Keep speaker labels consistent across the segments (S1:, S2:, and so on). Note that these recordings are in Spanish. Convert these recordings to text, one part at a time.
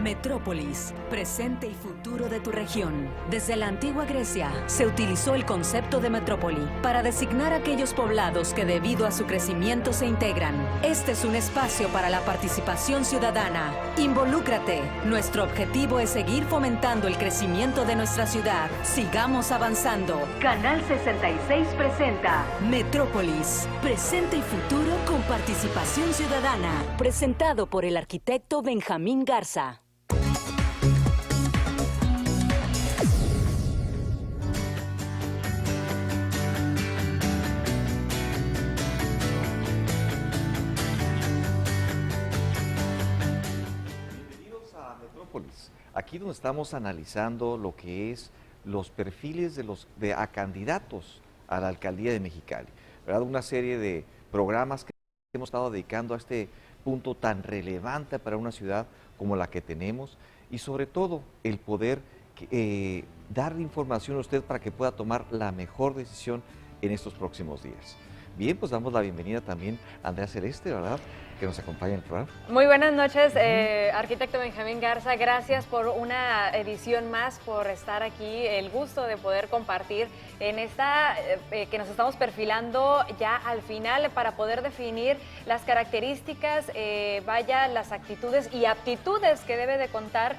S1: Metrópolis, presente y futuro de tu región. Desde la antigua Grecia se utilizó el concepto de metrópoli para designar aquellos poblados que debido a su crecimiento se integran. Este es un espacio para la participación ciudadana. Involúcrate. Nuestro objetivo es seguir fomentando el crecimiento de nuestra ciudad. Sigamos avanzando. Canal 66 presenta Metrópolis, presente y futuro con participación ciudadana. Presentado por el arquitecto Benjamín Garza.
S2: Aquí donde estamos analizando lo que es los perfiles de candidatos a la alcaldía de Mexicali, ¿verdad? Una serie de programas que hemos estado dedicando a este punto tan relevante para una ciudad como la que tenemos y sobre todo el poder darle información a usted para que pueda tomar la mejor decisión en estos próximos días. Bien, pues damos la bienvenida también a Andrea Celeste, ¿verdad?, que nos acompaña en el programa.
S3: Muy buenas noches, arquitecto Benjamín Garza. Gracias por una edición más, por estar aquí. El gusto de poder compartir en esta que nos estamos perfilando ya al final para poder definir las características, las actitudes y aptitudes que debe de contar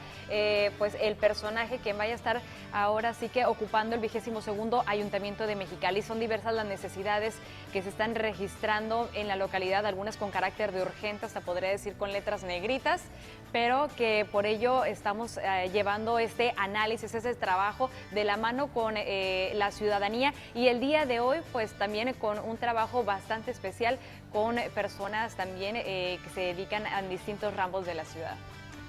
S3: pues el personaje que vaya a estar ahora sí que ocupando el 22º Ayuntamiento de Mexicali. Son diversas las necesidades que se están registrando en la localidad, algunas con carácter de urgente, hasta podría decir con letras negritas, pero que por ello estamos llevando este análisis, ese trabajo de la mano con la ciudadanía, y el día de hoy pues también con un trabajo bastante especial con personas también que se dedican a distintos ramos de la ciudad.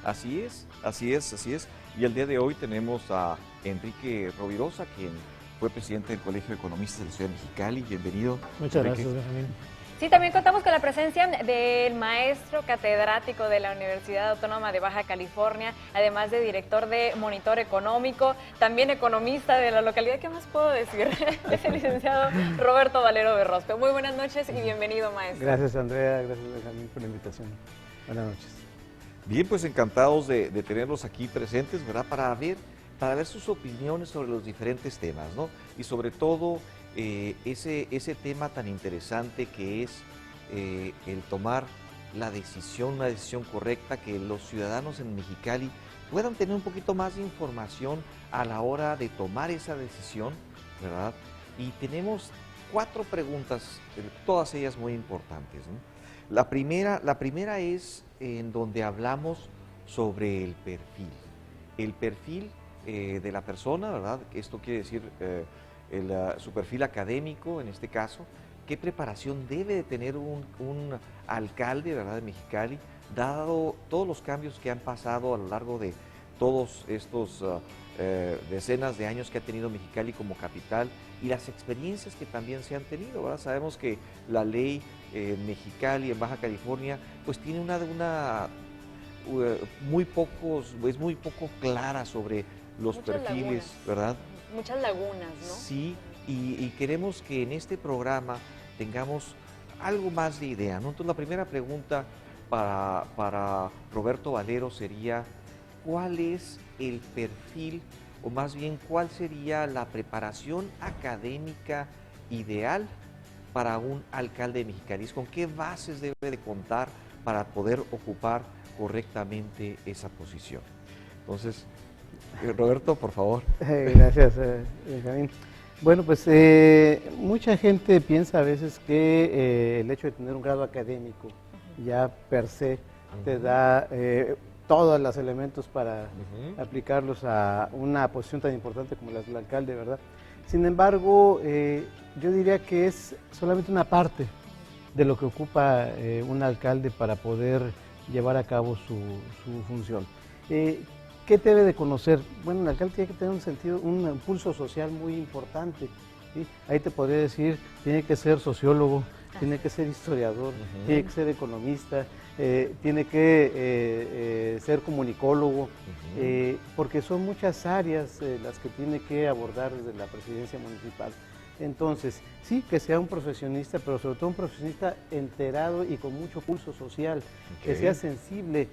S2: Así es, así es, así es. Y el día de hoy tenemos a Enrique Rovirosa, quien fue presidente del Colegio de Economistas de la Ciudad de Mexicali. Bienvenido.
S4: Muchas
S2: Enrique.
S4: gracias, Benjamín.
S3: Sí, también contamos con la presencia del maestro catedrático de la Universidad Autónoma de Baja California, además de director de Monitor Económico, también economista de la localidad. ¿Qué más puedo decir? Es el licenciado Roberto Valero Berrospe. Muy buenas noches y bienvenido, maestro.
S4: Gracias, Andrea. Gracias, Benjamín, por la invitación. Buenas noches.
S2: Bien, pues encantados de tenerlos aquí presentes, ¿verdad?, para ver sus opiniones sobre los diferentes temas, ¿no? Y sobre todo ese tema tan interesante que es el tomar una decisión correcta, que los ciudadanos en Mexicali puedan tener un poquito más de información a la hora de tomar esa decisión, ¿verdad? Y tenemos 4 preguntas, todas ellas muy importantes, ¿no? La primera es en donde hablamos sobre el perfil de la persona, ¿verdad? Esto quiere decir su perfil académico, en este caso. ¿Qué preparación debe de tener un alcalde, ¿verdad?, de Mexicali, dado todos los cambios que han pasado a lo largo de todos estos decenas de años que ha tenido Mexicali como capital y las experiencias que también se han tenido, ¿verdad? Sabemos que la ley en Mexicali, en Baja California, pues tiene es muy poco clara sobre los
S3: Muchas
S2: perfiles,
S3: lagunas,
S2: ¿verdad?
S3: Muchas lagunas, ¿no?
S2: Sí, y queremos que en este programa tengamos algo más de idea, ¿no? Entonces la primera pregunta para Roberto Valero sería: ¿cuál es el perfil, o más bien cuál sería la preparación académica ideal para un alcalde de Mexicali? ¿Con qué bases debe de contar para poder ocupar correctamente esa posición? Entonces, Roberto, por favor.
S4: Gracias, Benjamín. Bueno, pues mucha gente piensa a veces que el hecho de tener un grado académico ya per se te da todos los elementos para aplicarlos a una posición tan importante como la del alcalde, ¿verdad? Sin embargo, yo diría que es solamente una parte de lo que ocupa un alcalde para poder llevar a cabo su función. ¿Qué debe de conocer? Bueno, un alcalde tiene que tener un impulso social muy importante, ¿sí? Ahí te podría decir, tiene que ser sociólogo, tiene que ser historiador, tiene que ser economista, tiene que ser comunicólogo, porque son muchas áreas las que tiene que abordar desde la presidencia municipal. Entonces, sí, que sea un profesionista, pero sobre todo un profesionista enterado y con mucho pulso social, que sea sensible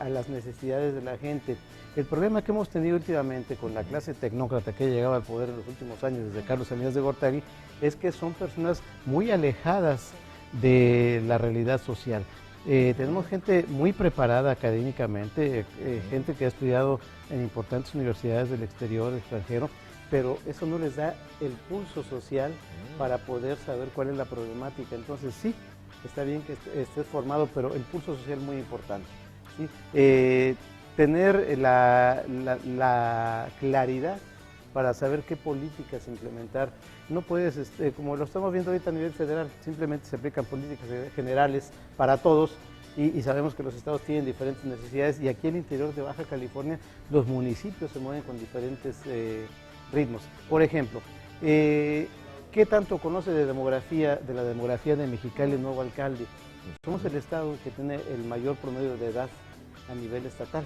S4: a las necesidades de la gente. El problema que hemos tenido últimamente con la clase tecnócrata que ha llegado al poder en los últimos años, desde Carlos Salinas de Gortari, es que son personas muy alejadas de la realidad social. Tenemos gente muy preparada académicamente, gente que ha estudiado en importantes universidades del exterior, extranjero, pero eso no les da el pulso social para poder saber cuál es la problemática. Entonces sí, está bien que estés formado, pero el pulso social es muy importante, ¿sí? Tener la claridad para saber qué políticas implementar. No puedes, como lo estamos viendo ahorita a nivel federal, simplemente se aplican políticas generales para todos y sabemos que los estados tienen diferentes necesidades y aquí en el interior de Baja California los municipios se mueven con diferentes ritmos. Por ejemplo, ¿qué tanto conoce de la demografía de Mexicali, el nuevo alcalde? Somos el estado que tiene el mayor promedio de edad a nivel estatal.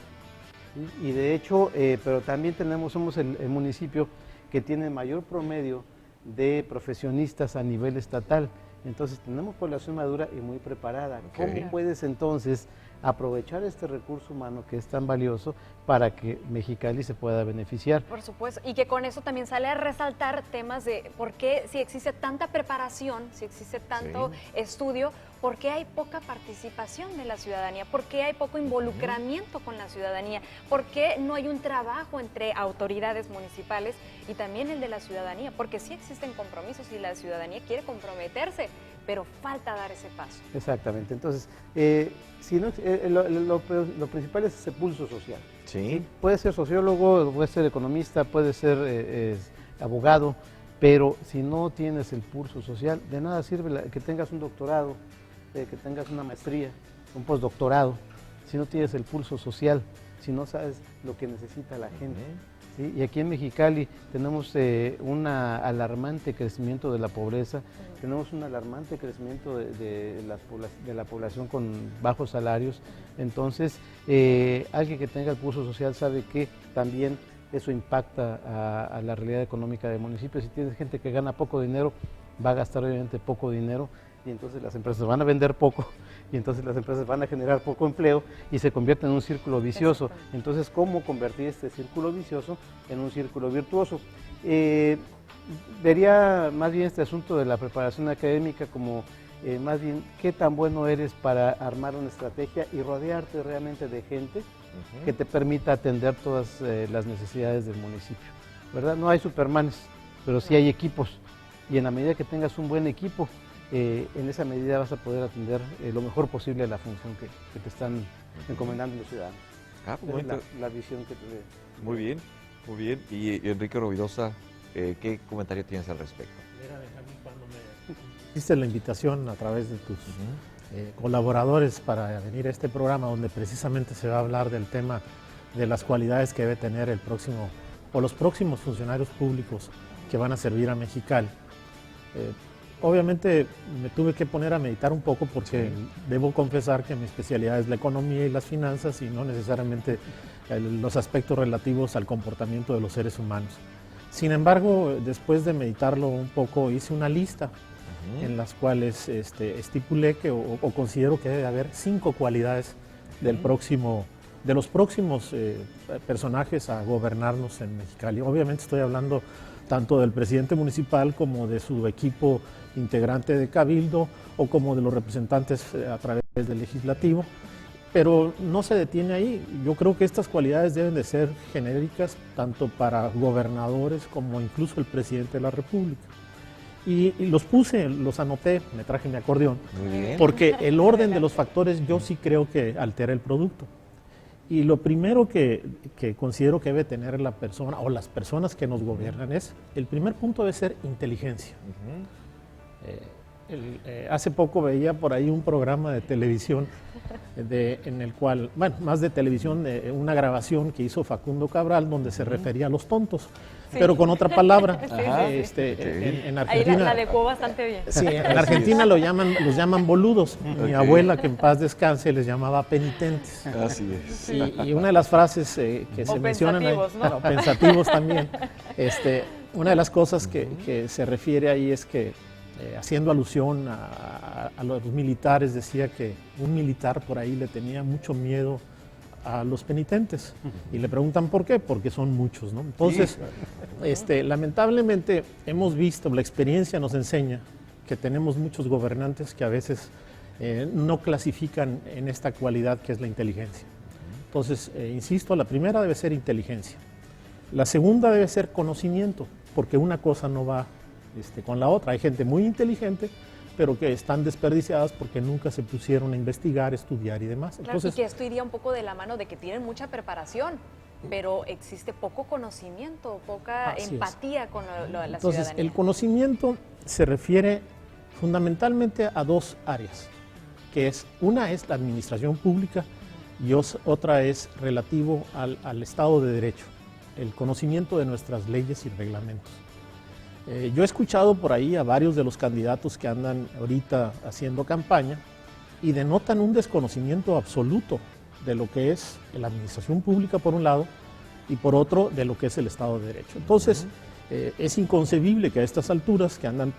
S4: ¿Sí? Y de hecho, pero también somos el municipio que tiene mayor promedio de profesionistas a nivel estatal. Entonces tenemos población madura y muy preparada. ¿Cómo puedes entonces aprovechar este recurso humano que es tan valioso para que Mexicali se pueda beneficiar?
S3: Por supuesto, y que con eso también sale a resaltar temas de por qué si existe tanta preparación, si existe tanto estudio, por qué hay poca participación de la ciudadanía, por qué hay poco involucramiento con la ciudadanía, por qué no hay un trabajo entre autoridades municipales y también el de la ciudadanía, porque sí existen compromisos y la ciudadanía quiere comprometerse, pero falta dar ese paso.
S4: Exactamente, entonces, lo principal es ese pulso social.
S2: Sí.
S4: Puede ser sociólogo, puede ser economista, puede ser abogado, pero si no tienes el pulso social, de nada sirve que tengas un doctorado, que tengas una maestría, un postdoctorado, si no tienes el pulso social, si no sabes lo que necesita la gente. ¿Sí? Y aquí en Mexicali tenemos un alarmante crecimiento de la pobreza, tenemos un alarmante crecimiento de la población con bajos salarios. Entonces, alguien que tenga el pulso social sabe que también eso impacta a la realidad económica del municipio. Si tienes gente que gana poco dinero, va a gastar obviamente poco dinero y entonces las empresas van a vender poco y entonces las empresas van a generar poco empleo y se convierte en un círculo vicioso. Entonces, ¿cómo convertir este círculo vicioso en un círculo virtuoso? Vería más bien este asunto de la preparación académica como más bien qué tan bueno eres para armar una estrategia y rodearte realmente de gente que te permita atender todas las necesidades del municipio, ¿verdad? No hay supermanes, pero sí hay equipos y en la medida que tengas un buen equipo, en esa medida vas a poder atender lo mejor posible a la función que te están encomendando los ciudadanos. Es la visión que te veo.
S2: Muy bien, muy bien. Y Enrique Rovirosa, ¿qué comentario tienes al respecto?
S5: Mira, Benjamín, cuando me hiciste la invitación a través de tus colaboradores para venir a este programa donde precisamente se va a hablar del tema de las cualidades que debe tener el próximo o los próximos funcionarios públicos que van a servir a Mexicali. Obviamente me tuve que poner a meditar un poco porque debo confesar que mi especialidad es la economía y las finanzas y no necesariamente los aspectos relativos al comportamiento de los seres humanos. Sin embargo, después de meditarlo un poco, hice una lista en las cuales estipulé que o considero que debe haber 5 cualidades de los próximos personajes a gobernarnos en Mexicali. Obviamente estoy hablando tanto del presidente municipal como de su equipo integrante de Cabildo o como de los representantes a través del legislativo, pero no se detiene ahí. Yo creo que estas cualidades deben de ser genéricas tanto para gobernadores como incluso el presidente de la República. Y los anoté, me traje mi acordeón, porque el orden de los factores yo sí creo que altera el producto. Y lo primero que considero que debe tener la persona o las personas que nos gobiernan el primer punto debe ser inteligencia. Hace poco veía por ahí un programa de televisión en el cual, bueno, más de televisión, una grabación que hizo Facundo Cabral donde se refería a los tontos, pero con otra palabra. En Argentina,
S3: ahí la adecuó bastante bien.
S5: Sí, en Argentina los llaman boludos. Mi abuela, que en paz descanse, les llamaba penitentes.
S2: Así es.
S5: Y una de las frases que se mencionan ahí,
S3: pensativos, ¿no?
S5: Pensativos también, Una de las cosas que se refiere ahí es que, haciendo alusión a los militares, decía que un militar por ahí le tenía mucho miedo a los penitentes. Y le preguntan por qué, porque son muchos, ¿no? Entonces, lamentablemente hemos visto, la experiencia nos enseña que tenemos muchos gobernantes que a veces no clasifican en esta cualidad que es la inteligencia. Entonces, insisto, la primera debe ser inteligencia. La segunda debe ser conocimiento, porque una cosa no va con la otra. Hay gente muy inteligente, pero que están desperdiciadas porque nunca se pusieron a investigar, estudiar y demás.
S3: Claro, entonces, y que esto iría un poco de la mano de que tienen mucha preparación, pero existe poco conocimiento, poca empatía con la ciudadanía.
S5: Entonces, el conocimiento se refiere fundamentalmente a dos áreas, que es, una es la administración pública y otra es relativo al Estado de Derecho, el conocimiento de nuestras leyes y reglamentos. Yo he escuchado por ahí a varios de los candidatos que andan ahorita haciendo campaña y denotan un desconocimiento absoluto de lo que es la administración pública por un lado y por otro de lo que es el Estado de Derecho. Entonces, es inconcebible que a estas alturas que andan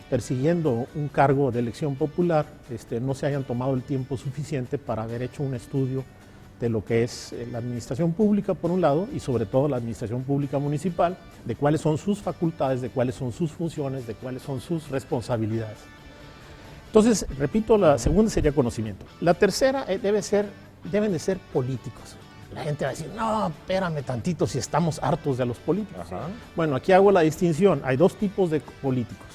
S5: persiguiendo un cargo de elección popular no se hayan tomado el tiempo suficiente para haber hecho un estudio de lo que es la administración pública por un lado y sobre todo la administración pública municipal, de cuáles son sus facultades, de cuáles son sus funciones, de cuáles son sus responsabilidades. Entonces, repito, la segunda sería conocimiento. La tercera deben de ser políticos. La gente va a decir, no, espérame tantito si estamos hartos de los políticos.
S2: Ajá.
S5: Bueno, aquí hago la distinción. Hay dos tipos de políticos,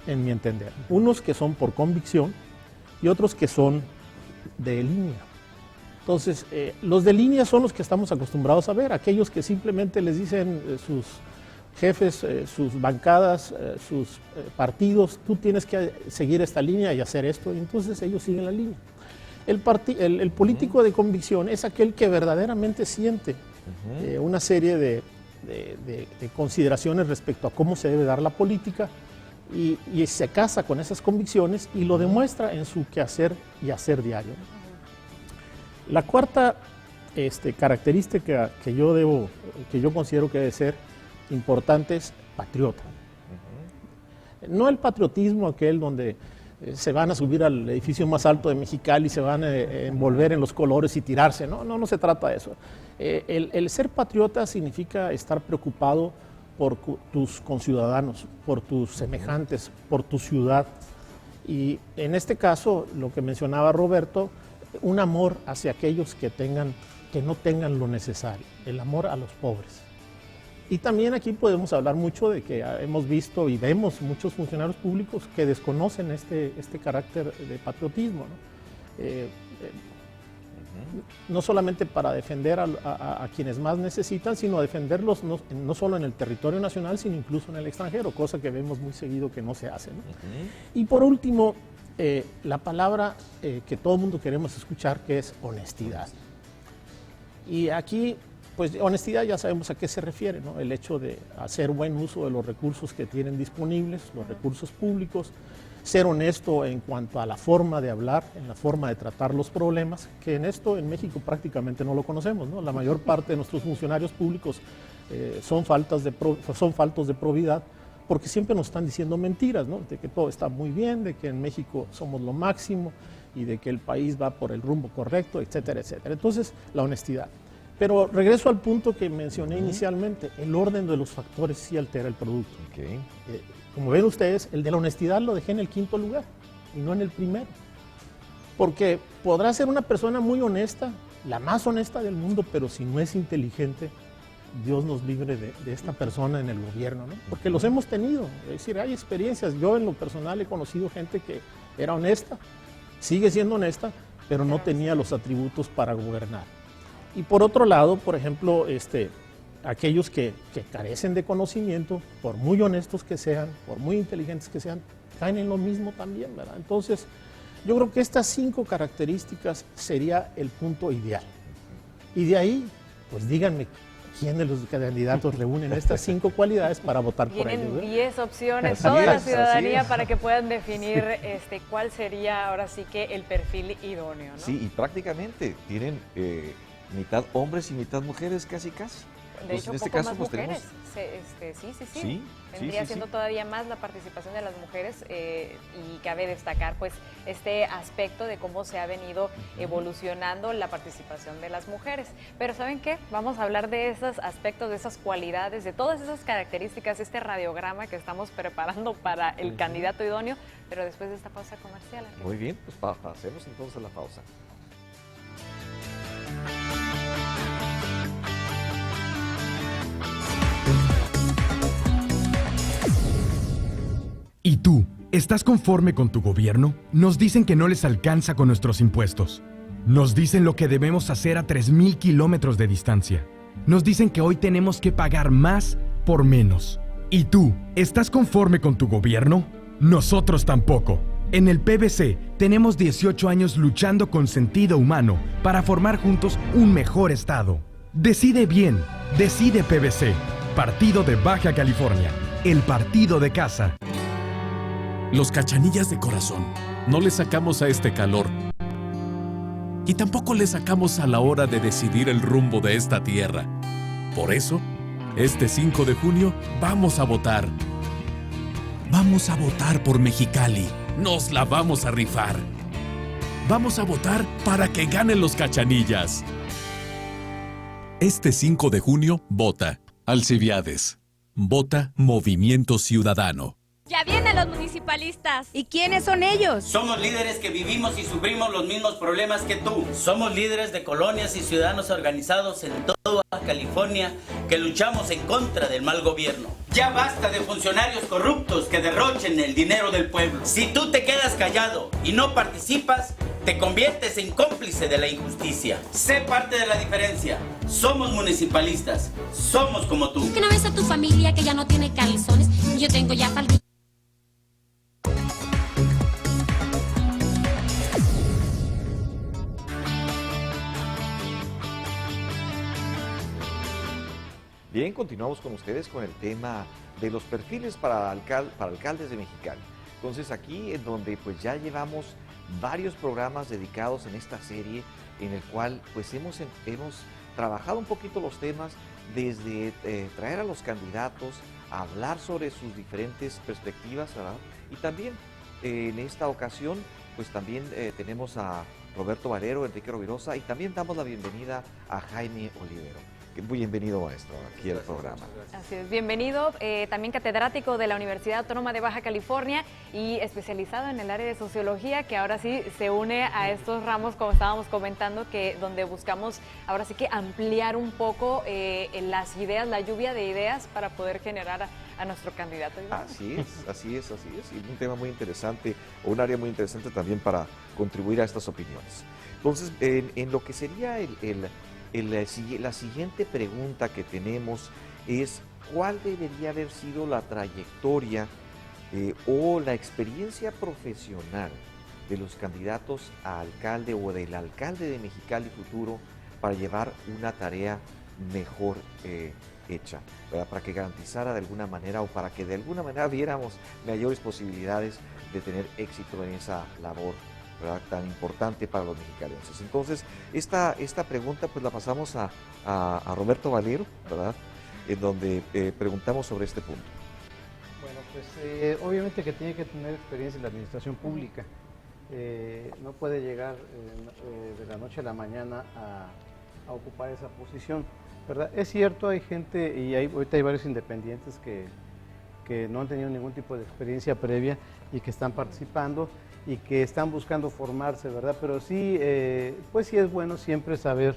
S5: en mi entender. Unos que son por convicción y otros que son de línea. Entonces, los de línea son los que estamos acostumbrados a ver, aquellos que simplemente les dicen sus jefes, sus bancadas, sus partidos, tú tienes que seguir esta línea y hacer esto, y entonces ellos siguen la línea. El político de convicción es aquel que verdaderamente siente una serie de consideraciones respecto a cómo se debe dar la política y se casa con esas convicciones y lo demuestra en su quehacer y hacer diario. La cuarta característica que yo considero que debe ser importante es patriota. No el patriotismo aquel donde se van a subir al edificio más alto de Mexicali y se van a envolver en los colores y tirarse, no se trata de eso. El ser patriota significa estar preocupado por tus conciudadanos, por tus semejantes, por tu ciudad. Y en este caso, lo que mencionaba Roberto, un amor hacia aquellos que no tengan lo necesario, el amor a los pobres. Y también aquí podemos hablar mucho de que hemos visto y vemos muchos funcionarios públicos que desconocen este carácter de patriotismo, no solamente para defender a quienes más necesitan, sino defenderlos no solo en el territorio nacional, sino incluso en el extranjero, cosa que vemos muy seguido que no se hace, ¿no? Y por último, la palabra que todo el mundo queremos escuchar, que es honestidad. Y aquí, pues honestidad ya sabemos a qué se refiere, ¿no? El hecho de hacer buen uso de los recursos que tienen disponibles, los recursos públicos, ser honesto en cuanto a la forma de hablar, en la forma de tratar los problemas, que en esto en México prácticamente no lo conocemos, ¿no? La mayor parte de nuestros funcionarios públicos son faltos de probidad, porque siempre nos están diciendo mentiras, ¿no? De que todo está muy bien, de que en México somos lo máximo y de que el país va por el rumbo correcto, etcétera, etcétera. Entonces, la honestidad. Pero regreso al punto que mencioné inicialmente, el orden de los factores sí altera el producto.
S2: Okay.
S5: Como ven ustedes, el de la honestidad lo dejé en el quinto lugar y no en el primero. Porque podrá ser una persona muy honesta, la más honesta del mundo, pero si no es inteligente, Dios nos libre de esta persona en el gobierno, ¿no? Porque los hemos tenido, es decir, hay experiencias. Yo en lo personal he conocido gente que era honesta, sigue siendo honesta, pero no tenía los atributos para gobernar. Y por otro lado, por ejemplo, aquellos que carecen de conocimiento, por muy honestos que sean, por muy inteligentes que sean, caen en lo mismo también, ¿verdad? Entonces, yo creo que estas 5 características sería el punto ideal. Y de ahí, pues díganme, ¿quién de los candidatos reúnen estas 5 cualidades para votar por ellos?
S3: Tienen 10 opciones, toda la ciudadanía, para que puedan definir cuál sería ahora sí que el perfil idóneo, ¿no?
S2: Sí, y prácticamente tienen mitad hombres y mitad mujeres, casi.
S3: De hecho,
S2: en este
S3: poco
S2: caso,
S3: más
S2: pues,
S3: mujeres.
S2: Sí,
S3: Vendría siendo todavía más la participación de las mujeres y cabe destacar pues este aspecto de cómo se ha venido evolucionando la participación de las mujeres. Pero ¿saben qué? Vamos a hablar de esos aspectos, de esas cualidades, de todas esas características, este radiograma que estamos preparando para el candidato idóneo, pero después de esta pausa comercial.
S2: Muy bien, pues hacemos entonces la pausa.
S6: ¿Y tú? ¿Estás conforme con tu gobierno? Nos dicen que no les alcanza con nuestros impuestos. Nos dicen lo que debemos hacer a 3,000 kilómetros de distancia. Nos dicen que hoy tenemos que pagar más por menos. ¿Y tú? ¿Estás conforme con tu gobierno? Nosotros tampoco. En el PBC tenemos 18 años luchando con sentido humano para formar juntos un mejor estado. Decide bien, decide PBC. Partido de Baja California, el partido de casa.
S7: Los cachanillas de corazón no le sacamos a este calor y tampoco le sacamos a la hora de decidir el rumbo de esta tierra. Por eso, este 5 de junio vamos a votar. Vamos a votar por Mexicali. Nos la vamos a rifar. Vamos a votar para que ganen los cachanillas. Este 5 de junio, vota Alcibiades. Vota Movimiento Ciudadano.
S8: ¡Ya vienen los municipalistas!
S9: ¿Y quiénes son ellos?
S10: Somos líderes que vivimos y sufrimos los mismos problemas que tú. Somos líderes de colonias y ciudadanos organizados en toda Baja California que luchamos en contra del mal gobierno. Ya basta de funcionarios corruptos que derrochen el dinero del pueblo. Si tú te quedas callado y no participas, te conviertes en cómplice de la injusticia. Sé parte de la diferencia. Somos municipalistas. Somos como tú.
S8: ¿Que no ves a tu familia que ya no tiene calzones? Yo tengo ya faldillas.
S2: Bien, continuamos con ustedes con el tema de los perfiles para alcaldes de Mexicali. Entonces aquí es donde pues ya llevamos varios programas dedicados en esta serie en el cual pues hemos trabajado un poquito los temas desde traer a los candidatos, a hablar sobre sus diferentes perspectivas, ¿verdad? Y también en esta ocasión pues también tenemos a Roberto Valero, Enrique Rovirosa y también damos la bienvenida a Jaime Olivero. Muy bienvenido, maestro, aquí al programa.
S3: Así es, bienvenido, también catedrático de la Universidad Autónoma de Baja California y especializado en el área de sociología, que ahora sí se une a estos ramos, como estábamos comentando, que donde buscamos ahora sí que ampliar un poco las ideas, la lluvia de ideas para poder generar a nuestro candidato.
S2: Así es, y un tema muy interesante, o un área muy interesante también para contribuir a estas opiniones. Entonces, en lo que sería la siguiente pregunta que tenemos es ¿cuál debería haber sido la trayectoria o la experiencia profesional de los candidatos a alcalde o del alcalde de Mexicali futuro para llevar una tarea mejor hecha, ¿verdad? Para que garantizara de alguna manera o para que de alguna manera viéramos mayores posibilidades de tener éxito en esa labor, ¿verdad?, tan importante para los mexicalenses? Entonces, esta pregunta pues la pasamos a Roberto Valero, ¿verdad?, en donde preguntamos sobre este punto.
S4: Bueno, pues obviamente que tiene que tener experiencia en la administración pública. No puede llegar de la noche a la mañana a ocupar esa posición, ¿verdad? Es cierto, hay gente, y ahorita hay varios independientes que no han tenido ningún tipo de experiencia previa y que están participando y que están buscando formarse, ¿verdad? Pero sí, pues sí es bueno siempre saber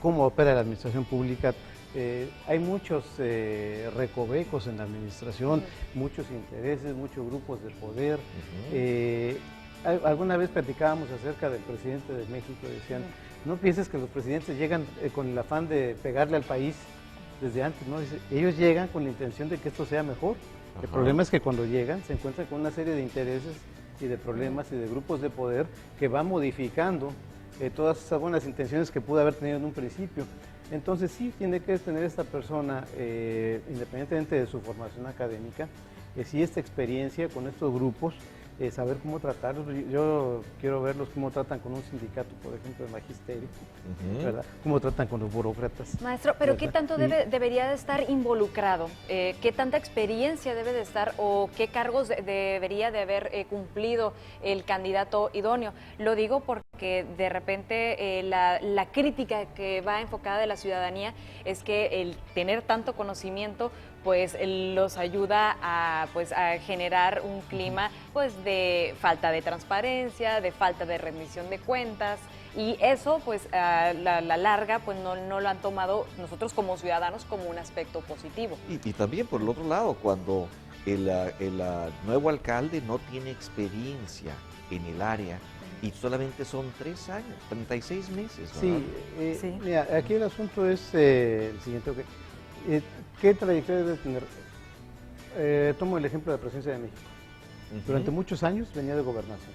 S4: cómo opera la administración pública. Hay muchos recovecos en la administración, muchos intereses, muchos grupos de poder. Alguna vez platicábamos acerca del presidente de México, decían, no pienses que los presidentes llegan con el afán de pegarle al país desde antes, ¿no? Ellos llegan con la intención de que esto sea mejor. El problema es que cuando llegan se encuentran con una serie de intereses y de problemas y de grupos de poder que van modificando todas esas buenas intenciones que pudo haber tenido en un principio. Entonces sí tiene que tener esta persona, independientemente de su formación académica, sí esta experiencia con estos grupos saber cómo tratarlos. Yo quiero verlos cómo tratan con un sindicato, por ejemplo, de magisterio, ¿verdad? Cómo tratan con los burócratas.
S3: Maestro, pero
S4: ¿verdad?
S3: ¿qué tanto debería de estar involucrado? ¿Qué tanta experiencia debe de estar o qué cargos debería de haber cumplido el candidato idóneo? Lo digo porque de repente la crítica que va enfocada de la ciudadanía es que el tener tanto conocimiento pues los ayuda a generar un clima pues de falta de transparencia, de falta de rendición de cuentas, y eso pues a la larga pues no lo han tomado nosotros como ciudadanos como un aspecto positivo.
S2: Y también por el otro lado, cuando el nuevo alcalde no tiene experiencia en el área y solamente son 3 años, 36 meses, ¿verdad?
S4: Sí, mira, aquí el asunto es el siguiente. ¿Qué trayectoria debe tener? Tomo el ejemplo de la Presidencia de México. Durante muchos años venía de Gobernación.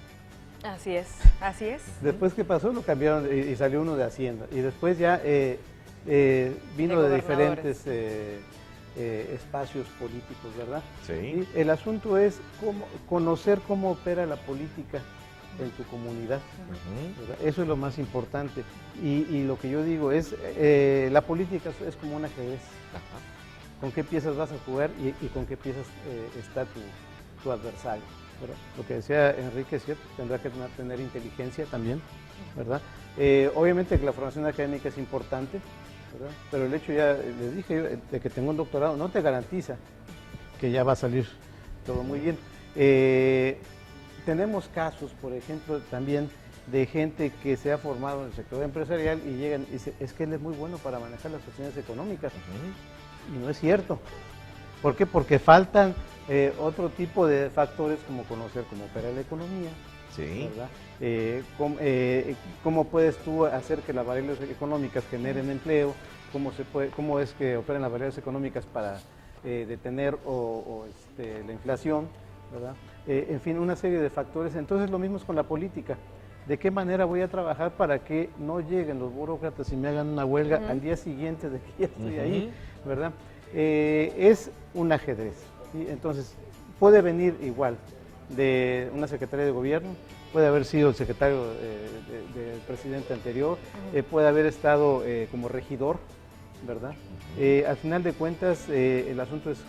S3: Así es, así es.
S4: Después, ¿qué pasó? Lo cambiaron y salió uno de Hacienda. Y después ya vino de diferentes espacios políticos, ¿verdad?
S2: Sí.
S4: Y el asunto es conocer cómo opera la política en tu comunidad. ¿Verdad? Eso es lo más importante. Y lo que yo digo es, la política es como un ajedrez. ¿Con qué piezas vas a jugar y con qué piezas está tu adversario? ¿Verdad? Lo que decía Enrique es cierto, tendrá que tener inteligencia también, ¿verdad? Obviamente que la formación académica es importante, ¿verdad? Pero el hecho, ya les dije yo, de que tengo un doctorado no te garantiza que ya va a salir todo muy bien. Tenemos casos, por ejemplo, también de gente que se ha formado en el sector empresarial y llegan y dicen, es que él es muy bueno para manejar las cuestiones económicas. Y no es cierto. ¿Por qué? Porque faltan otro tipo de factores, como conocer cómo opera la economía,
S2: Sí.
S4: ¿verdad? Cómo puedes tú hacer que las variables económicas generen empleo, cómo es que operan las variables económicas para detener la inflación, ¿verdad? En fin, una serie de factores. Entonces lo mismo es con la política. ¿De qué manera voy a trabajar para que no lleguen los burócratas y me hagan una huelga al día siguiente de que ya estoy ahí, ¿verdad? Es un ajedrez, ¿sí? Entonces, puede venir igual de una secretaría de gobierno, puede haber sido el secretario del presidente anterior, puede haber estado como regidor, ¿verdad? Al final de cuentas, el asunto es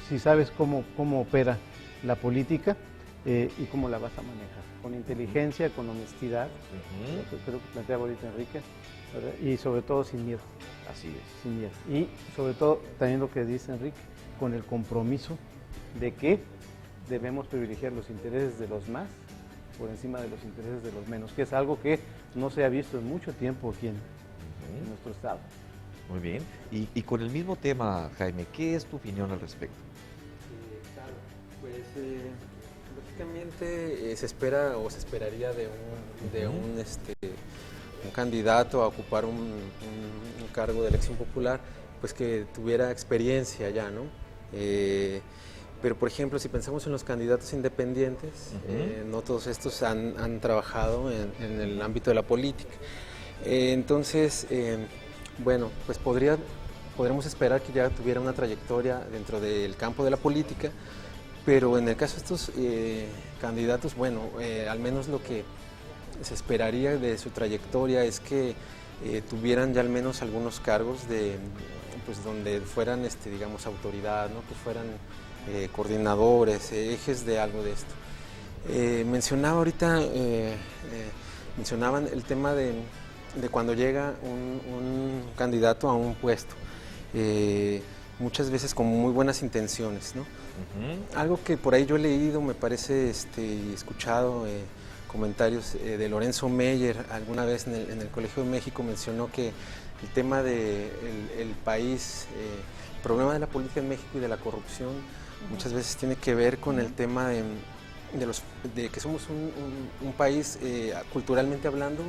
S4: si sabes cómo opera la política y cómo la vas a manejar, con inteligencia, con honestidad, creo que planteaba ahorita Enrique, ¿verdad? Y sobre todo sin miedo.
S2: Así es.
S4: Sin miedo. Y sobre todo, también lo que dice Enrique, con el compromiso de que debemos privilegiar los intereses de los más por encima de los intereses de los menos, que es algo que no se ha visto en mucho tiempo aquí en nuestro estado.
S2: Muy bien. Y con el mismo tema, Jaime, ¿qué es tu opinión al respecto?
S9: Claro, pues lógicamente se espera o se esperaría de un candidato a ocupar un cargo de elección popular, pues que tuviera experiencia ya, ¿no? Pero, por ejemplo, si pensamos en los candidatos independientes, no todos estos han trabajado en el ámbito de la política. Entonces, bueno, pues podremos esperar que ya tuviera una trayectoria dentro del campo de la política, pero en el caso de estos candidatos, bueno, al menos lo que se esperaría de su trayectoria es que tuvieran ya al menos algunos cargos pues donde fueran, digamos, autoridad, ¿no? Que fueran coordinadores, ejes de algo de esto. Mencionaban el tema de cuando llega un candidato a un puesto, muchas veces con muy buenas intenciones, ¿no? Algo que por ahí yo he leído, me parece, y escuchado comentarios de Lorenzo Meyer alguna vez en el Colegio de México, mencionó que el tema del país, el problema de la política en México y de la corrupción muchas veces tiene que ver con el tema de que somos un país, culturalmente hablando,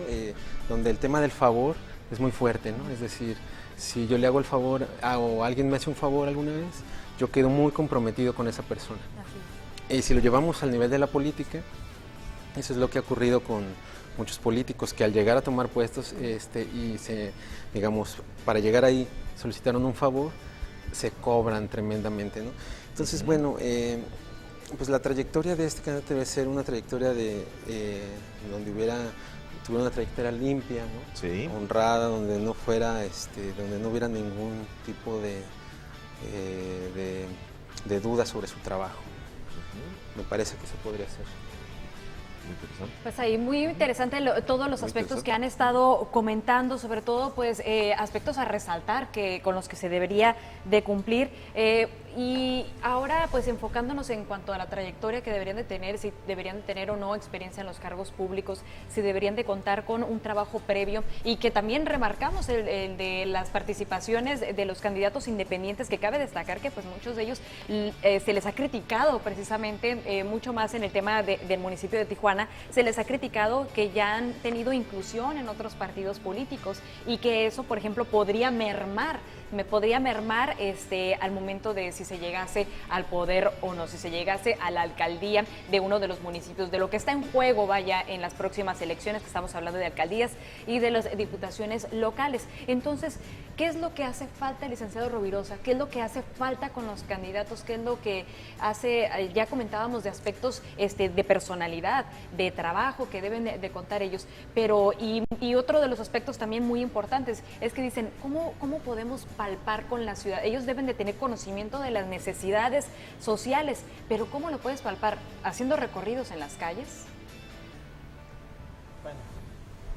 S9: donde el tema del favor es muy fuerte, ¿no? Es decir, si yo le hago el favor o alguien me hace un favor alguna vez, yo quedo muy comprometido con esa persona. Y si lo llevamos al nivel de la política, eso es lo que ha ocurrido con muchos políticos que al llegar a tomar puestos digamos, para llegar ahí solicitaron un favor, se cobran tremendamente, ¿no? Entonces, bueno, Pues la trayectoria de este candidato debe ser una trayectoria de donde tuviera una trayectoria limpia, ¿no?
S2: Sí.
S9: Honrada, donde no fuera, donde no hubiera ningún tipo de duda sobre su trabajo. Me parece que eso podría ser.
S3: Pues ahí muy interesante todos los aspectos que han estado comentando, sobre todo pues aspectos a resaltar con los que se debería de cumplir. Y ahora pues enfocándonos en cuanto a la trayectoria que deberían de tener, si deberían de tener o no experiencia en los cargos públicos, si deberían de contar con un trabajo previo, y que también remarcamos el de las participaciones de los candidatos independientes, que cabe destacar que pues muchos de ellos se les ha criticado precisamente, mucho más en el tema del municipio de Tijuana, se les ha criticado que ya han tenido inclusión en otros partidos políticos, y que eso, por ejemplo, podría mermar al momento de si se llegase al poder o no, si se llegase a la alcaldía de uno de los municipios, de lo que está en juego, vaya, en las próximas elecciones, que estamos hablando de alcaldías y de las diputaciones locales. Entonces, ¿qué es lo que hace falta, licenciado Rovirosa? ¿Qué es lo que hace falta con los candidatos? ¿Qué es lo que hace? Ya comentábamos de aspectos de personalidad, de trabajo que deben de contar ellos, pero y otro de los aspectos también muy importantes es que dicen, ¿cómo podemos palpar con la ciudad? Ellos deben de tener conocimiento de las necesidades sociales, pero ¿cómo lo puedes palpar? ¿Haciendo recorridos en las calles?
S5: Bueno,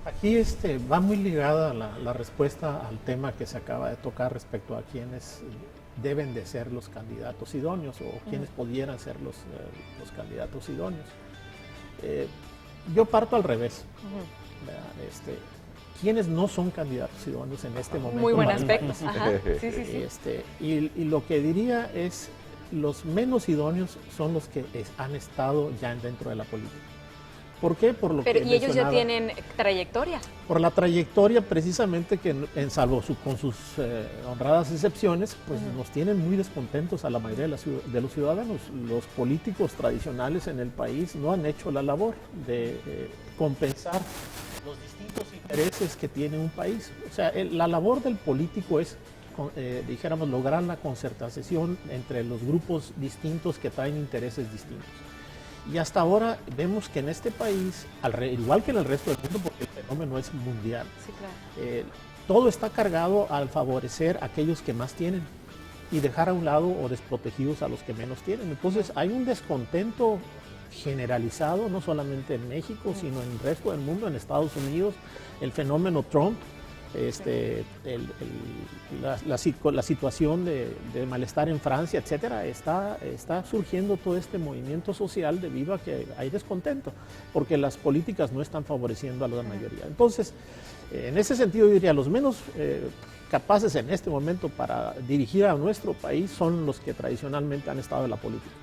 S5: aquí va muy ligada la respuesta al tema que se acaba de tocar respecto a quiénes deben de ser los candidatos idóneos o quiénes pudieran ser los candidatos idóneos. Yo parto al revés. ¿Quiénes no son candidatos idóneos en este momento?
S3: Muy buen aspecto. Ajá. Sí.
S5: Y lo que diría es, los menos idóneos son los que han estado ya dentro de la política. ¿Por qué? Por lo que
S3: ¿Y ellos ya tienen trayectoria?
S5: Por la trayectoria, precisamente, que salvo con sus honradas excepciones, pues nos tienen muy descontentos a la mayoría de los ciudadanos. Los políticos tradicionales en el país no han hecho la labor de compensar los distintos intereses que tiene un país. O sea, la labor del político es, dijéramos, lograr la concertación entre los grupos distintos que traen intereses distintos. Y hasta ahora vemos que en este país, igual que en el resto del mundo, porque el fenómeno es mundial,
S3: sí, claro,
S5: todo está cargado al favorecer a aquellos que más tienen y dejar a un lado o desprotegidos a los que menos tienen. Entonces hay un descontento generalizado, no solamente en México, sino en el resto del mundo, en Estados Unidos. El fenómeno Trump, la situación de malestar en Francia, etcétera, está surgiendo todo este movimiento social debido a que hay descontento, porque las políticas no están favoreciendo a la mayoría. Entonces, en ese sentido, yo diría, los menos capaces en este momento para dirigir a nuestro país son los que tradicionalmente han estado en la política.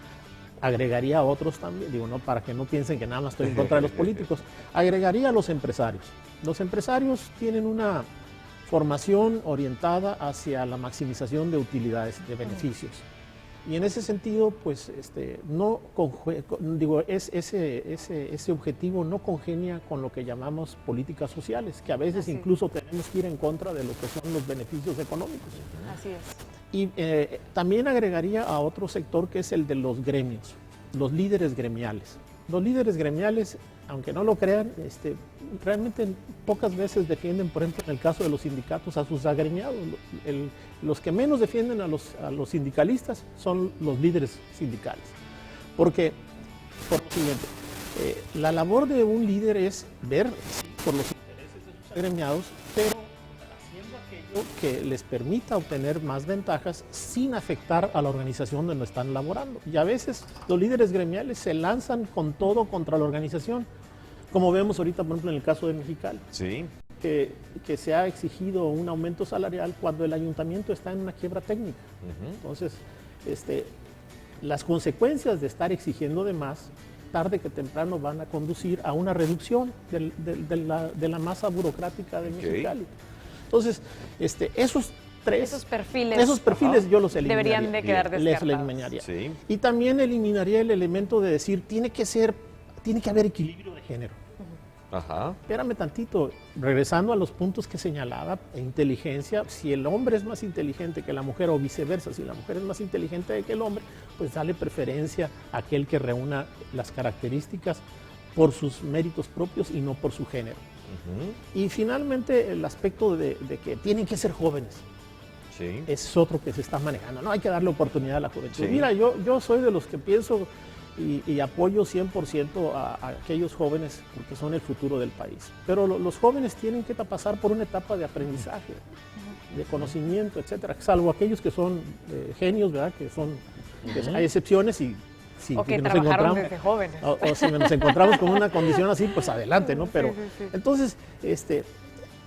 S5: Agregaría a otros también, digo, no para que no piensen que nada más estoy en contra de los políticos, agregaría a los empresarios. Los empresarios tienen una formación orientada hacia la maximización de utilidades, de beneficios. Y en ese sentido, pues, ese objetivo no congenia con lo que llamamos políticas sociales, que a veces incluso tenemos que ir en contra de lo que son los beneficios económicos.
S3: Así es.
S5: Y también agregaría a otro sector, que es el de los gremios, los líderes gremiales. Los líderes gremiales, aunque no lo crean, realmente pocas veces defienden, por ejemplo, en el caso de los sindicatos, a sus agremiados. Los que menos defienden a los sindicalistas son los líderes sindicales. Porque, por lo siguiente, la labor de un líder es ver por los intereses de sus agremiados, pero haciendo aquello que les permita obtener más ventajas sin afectar a la organización donde están laborando. Y a veces los líderes gremiales se lanzan con todo contra la organización, como vemos ahorita, por ejemplo, en el caso de Mexicali.
S2: Sí.
S5: Que se ha exigido un aumento salarial cuando el ayuntamiento está en una quiebra técnica. Entonces, las consecuencias de estar exigiendo de más, tarde que temprano van a conducir a una reducción de la masa burocrática de Mexicali. Entonces, esos perfiles yo los eliminaría.
S3: Deberían de quedar descartados.
S5: Sí. Y también eliminaría el elemento de decir, tiene que haber equilibrio de género.
S2: Ajá.
S5: Espérame tantito, regresando a los puntos que señalaba, inteligencia, si el hombre es más inteligente que la mujer o viceversa, si la mujer es más inteligente que el hombre, pues dale preferencia a aquel que reúna las características por sus méritos propios y no por su género. Y finalmente el aspecto de que tienen que ser jóvenes.
S2: Sí.
S5: Es otro que se está manejando, no hay que darle oportunidad a la juventud.
S2: Sí.
S5: Mira, yo soy de los que pienso y apoyo 100% a aquellos jóvenes porque son el futuro del país. Pero los jóvenes tienen que pasar por una etapa de aprendizaje, de conocimiento, etcétera, salvo aquellos que son genios, ¿verdad? Que son, que hay excepciones y si
S3: o que
S5: nos
S3: trabajaron desde jóvenes.
S5: o si nos encontramos con una condición así, pues adelante, ¿no? Pero
S3: sí.
S5: entonces,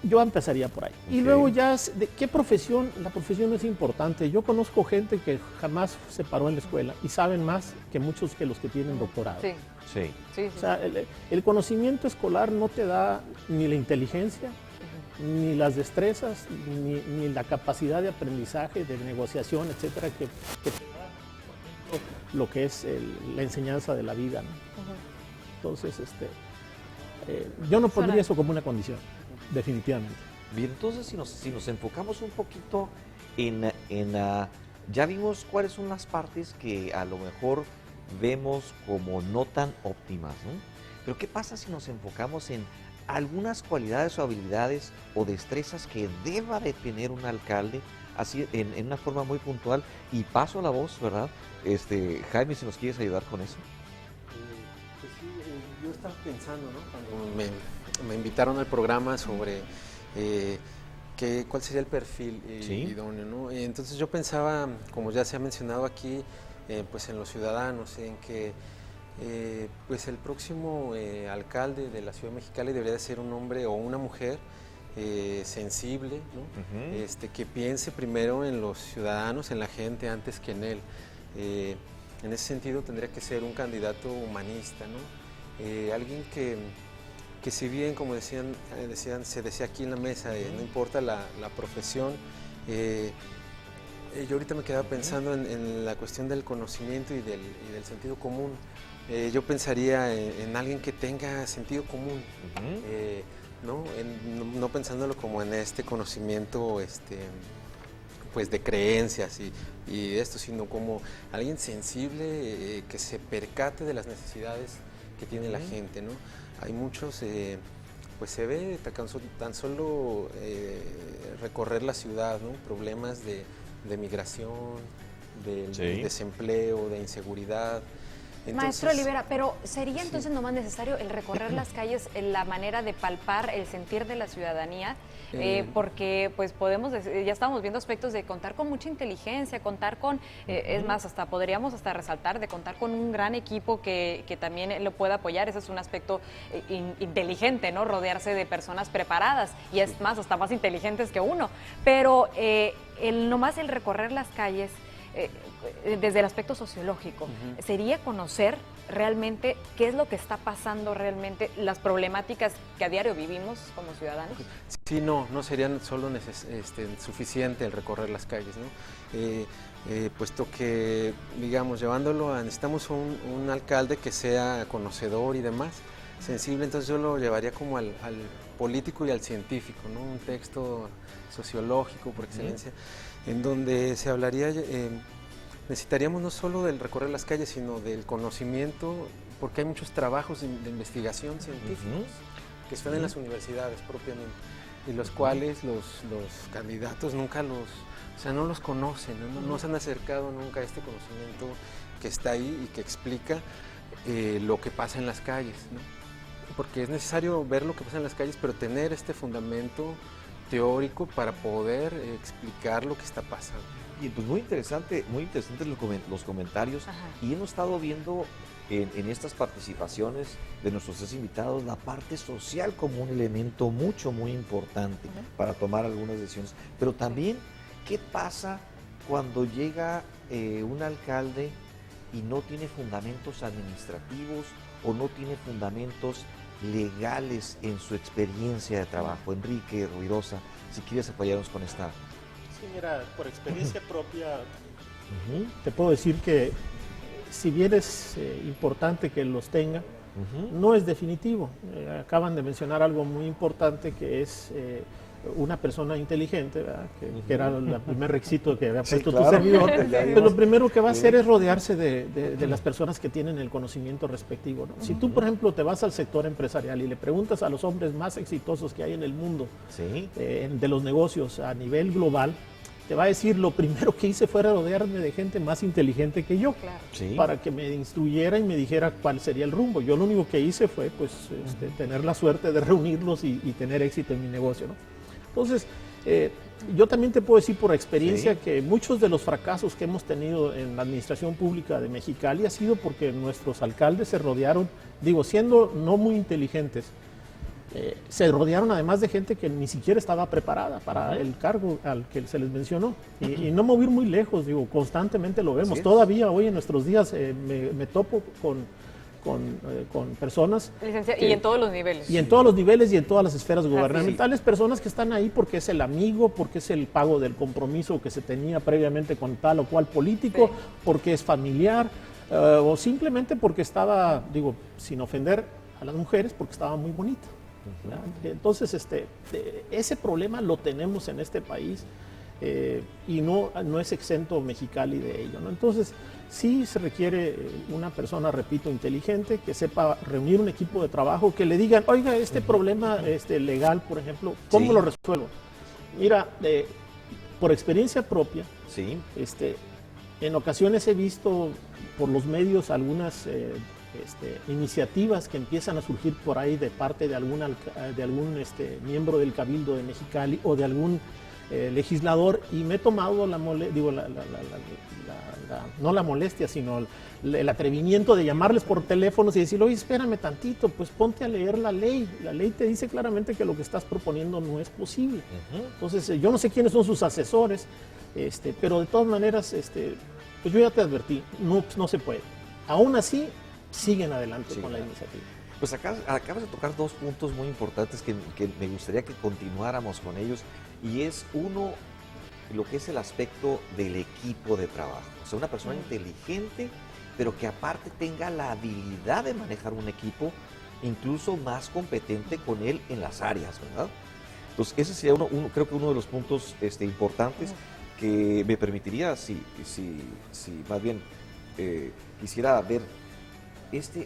S5: yo empezaría por ahí. Y luego ya, ¿de qué profesión? La profesión es importante. Yo conozco gente que jamás se paró en la escuela y saben más que muchos que los que tienen doctorado.
S3: Sí.
S2: Sí.
S3: Sí, sí.
S5: O sea, el conocimiento escolar no te da ni la inteligencia, ni las destrezas, ni la capacidad de aprendizaje, de negociación, etcétera, que te da, por ejemplo, lo que es la enseñanza de la vida, ¿no? Entonces, yo no pondría eso como una condición. Definitivamente.
S2: Bien, entonces si nos enfocamos un poquito ya vimos cuáles son las partes que a lo mejor vemos como no tan óptimas, ¿no? Pero ¿qué pasa si nos enfocamos en algunas cualidades o habilidades o destrezas que deba de tener un alcalde, así en una forma muy puntual? Y paso la voz, ¿verdad? Jaime, si nos quieres ayudar con eso.
S9: Pues sí, yo estaba pensando, ¿no? Cuando me invitaron al programa sobre cuál sería el perfil idóneo, ¿no? Entonces yo pensaba, como ya se ha mencionado aquí, pues en los ciudadanos, en que pues el próximo alcalde de la Ciudad de Mexicali debería de ser un hombre o una mujer sensible, ¿no? Que piense primero en los ciudadanos, en la gente, antes que en él. En ese sentido tendría que ser un candidato humanista, ¿no? Alguien que si bien, como se decía aquí en la mesa, no importa la profesión, yo ahorita me quedaba pensando en la cuestión del conocimiento y del sentido común. Yo pensaría en alguien que tenga sentido común, no pensándolo como en este conocimiento pues de creencias y esto, sino como alguien sensible que se percate de las necesidades que tiene la gente, ¿no? Hay muchos, pues se ve tan solo recorrer la ciudad, ¿no? Problemas de migración, de desempleo, de inseguridad. Entonces,
S3: Maestro Olivera, pero ¿sería entonces no más necesario el recorrer las calles, la manera de palpar el sentir de la ciudadanía? Porque pues ya estamos viendo aspectos de contar con mucha inteligencia, contar con, es más, podríamos resaltar de contar con un gran equipo que también lo pueda apoyar. Ese es un aspecto inteligente, ¿no? Rodearse de personas preparadas y es más, hasta más inteligentes que uno. Pero nomás el recorrer las calles, desde el aspecto sociológico, sería conocer realmente qué es lo que está pasando realmente, las problemáticas que a diario vivimos como ciudadanos.
S9: Sí, no sería solo suficiente el recorrer las calles, ¿no? Puesto que, digamos, necesitamos un alcalde que sea conocedor y demás, sensible, entonces yo lo llevaría como al político y al científico, ¿no? Un texto sociológico por excelencia, en donde se hablaría, necesitaríamos no solo del recorrer las calles, sino del conocimiento, porque hay muchos trabajos de investigación científicos que están en las universidades propiamente, y los cuales los candidatos nunca no los conocen, no se han acercado nunca a este conocimiento que está ahí y que explica lo que pasa en las calles, ¿no? Porque es necesario ver lo que pasa en las calles, pero tener este fundamento teórico para poder explicar lo que está pasando.
S2: Y pues muy interesante los comentarios. Y hemos estado viendo en estas participaciones de nuestros tres invitados la parte social como un elemento muy importante para tomar algunas decisiones. Pero también, ¿qué pasa cuando llega un alcalde y no tiene fundamentos administrativos o no tiene fundamentos legales en su experiencia de trabajo? Enrique Ruirosa, si quieres apoyarnos con esta.
S5: Sí, mira, por experiencia propia, te puedo decir que si bien es importante que los tenga, no es definitivo. Acaban de mencionar algo muy importante, que es una persona inteligente, ¿verdad? Que era el primer requisito que había puesto tu servidor. Pero lo primero que va a hacer es rodearse de las personas que tienen el conocimiento respectivo, ¿no? Si tú, por ejemplo, te vas al sector empresarial y le preguntas a los hombres más exitosos que hay en el mundo, de los negocios a nivel global, te va a decir: lo primero que hice fue rodearme de gente más inteligente que yo, para que me instruyera y me dijera cuál sería el rumbo. Yo lo único que hice fue pues, tener la suerte de reunirlos y tener éxito en mi negocio, ¿no? Entonces, yo también te puedo decir por experiencia que muchos de los fracasos que hemos tenido en la administración pública de Mexicali ha sido porque nuestros alcaldes se rodearon, siendo no muy inteligentes, se rodearon además de gente que ni siquiera estaba preparada para el cargo al que se les mencionó. Y no me voy a ir muy lejos, constantemente lo vemos. Todavía hoy en nuestros días me topo con personas.
S3: Y en todos los niveles.
S5: Y en todos los niveles y en todas las esferas gubernamentales, personas que están ahí porque es el amigo, porque es el pago del compromiso que se tenía previamente con tal o cual político, porque es familiar, o simplemente porque estaba, sin ofender a las mujeres, porque estaba muy bonita. Entonces, ese problema lo tenemos en este país, y no es exento Mexicali de ello, ¿no? Entonces, sí se requiere una persona, repito, inteligente, que sepa reunir un equipo de trabajo, que le digan: oiga, este problema legal, por ejemplo, ¿cómo lo resuelvo? Mira, por experiencia propia, en ocasiones he visto por los medios algunas iniciativas que empiezan a surgir por ahí de parte de algún miembro del Cabildo de Mexicali o de algún legislador, y me he tomado no la molestia, sino el atrevimiento de llamarles por teléfonos y decirle: oye, espérame tantito, pues ponte a leer la ley. La ley te dice claramente que lo que estás proponiendo no es posible. Entonces, yo no sé quiénes son sus asesores, pero de todas maneras, pues yo ya te advertí, no se puede. Aún así, siguen adelante con la iniciativa.
S2: Pues acabas de tocar dos puntos muy importantes que me gustaría que continuáramos con ellos, y es uno, lo que es el aspecto del equipo de trabajo. O sea, una persona inteligente, pero que aparte tenga la habilidad de manejar un equipo, incluso más competente con él en las áreas, ¿verdad? Entonces, ese sería creo que uno de los puntos importantes que me permitiría, si más bien quisiera ver,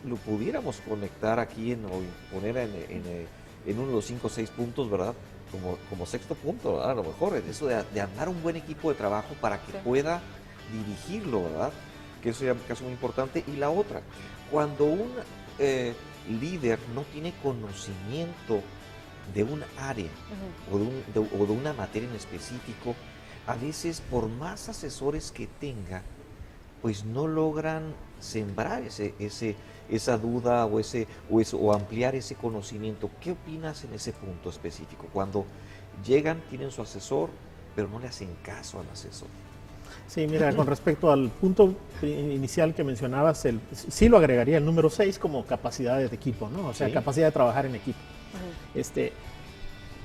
S2: lo pudiéramos conectar aquí o poner en uno de los 5 o 6 puntos, ¿verdad? Como sexto punto, ¿verdad? A lo mejor es eso de armar un buen equipo de trabajo para que pueda dirigirlo, ¿verdad? Que eso sería un caso muy importante. Y la otra, cuando un líder no tiene conocimiento de un área o de una materia en específico, a veces por más asesores que tenga, pues no logran sembrar esa duda o ampliar ese conocimiento. ¿Qué opinas en ese punto específico? Cuando llegan, tienen su asesor, pero no le hacen caso al asesor.
S5: Sí, mira, con respecto al punto inicial que mencionabas, sí lo agregaría el número 6 como capacidad de equipo, ¿no? O sea, capacidad de trabajar en equipo.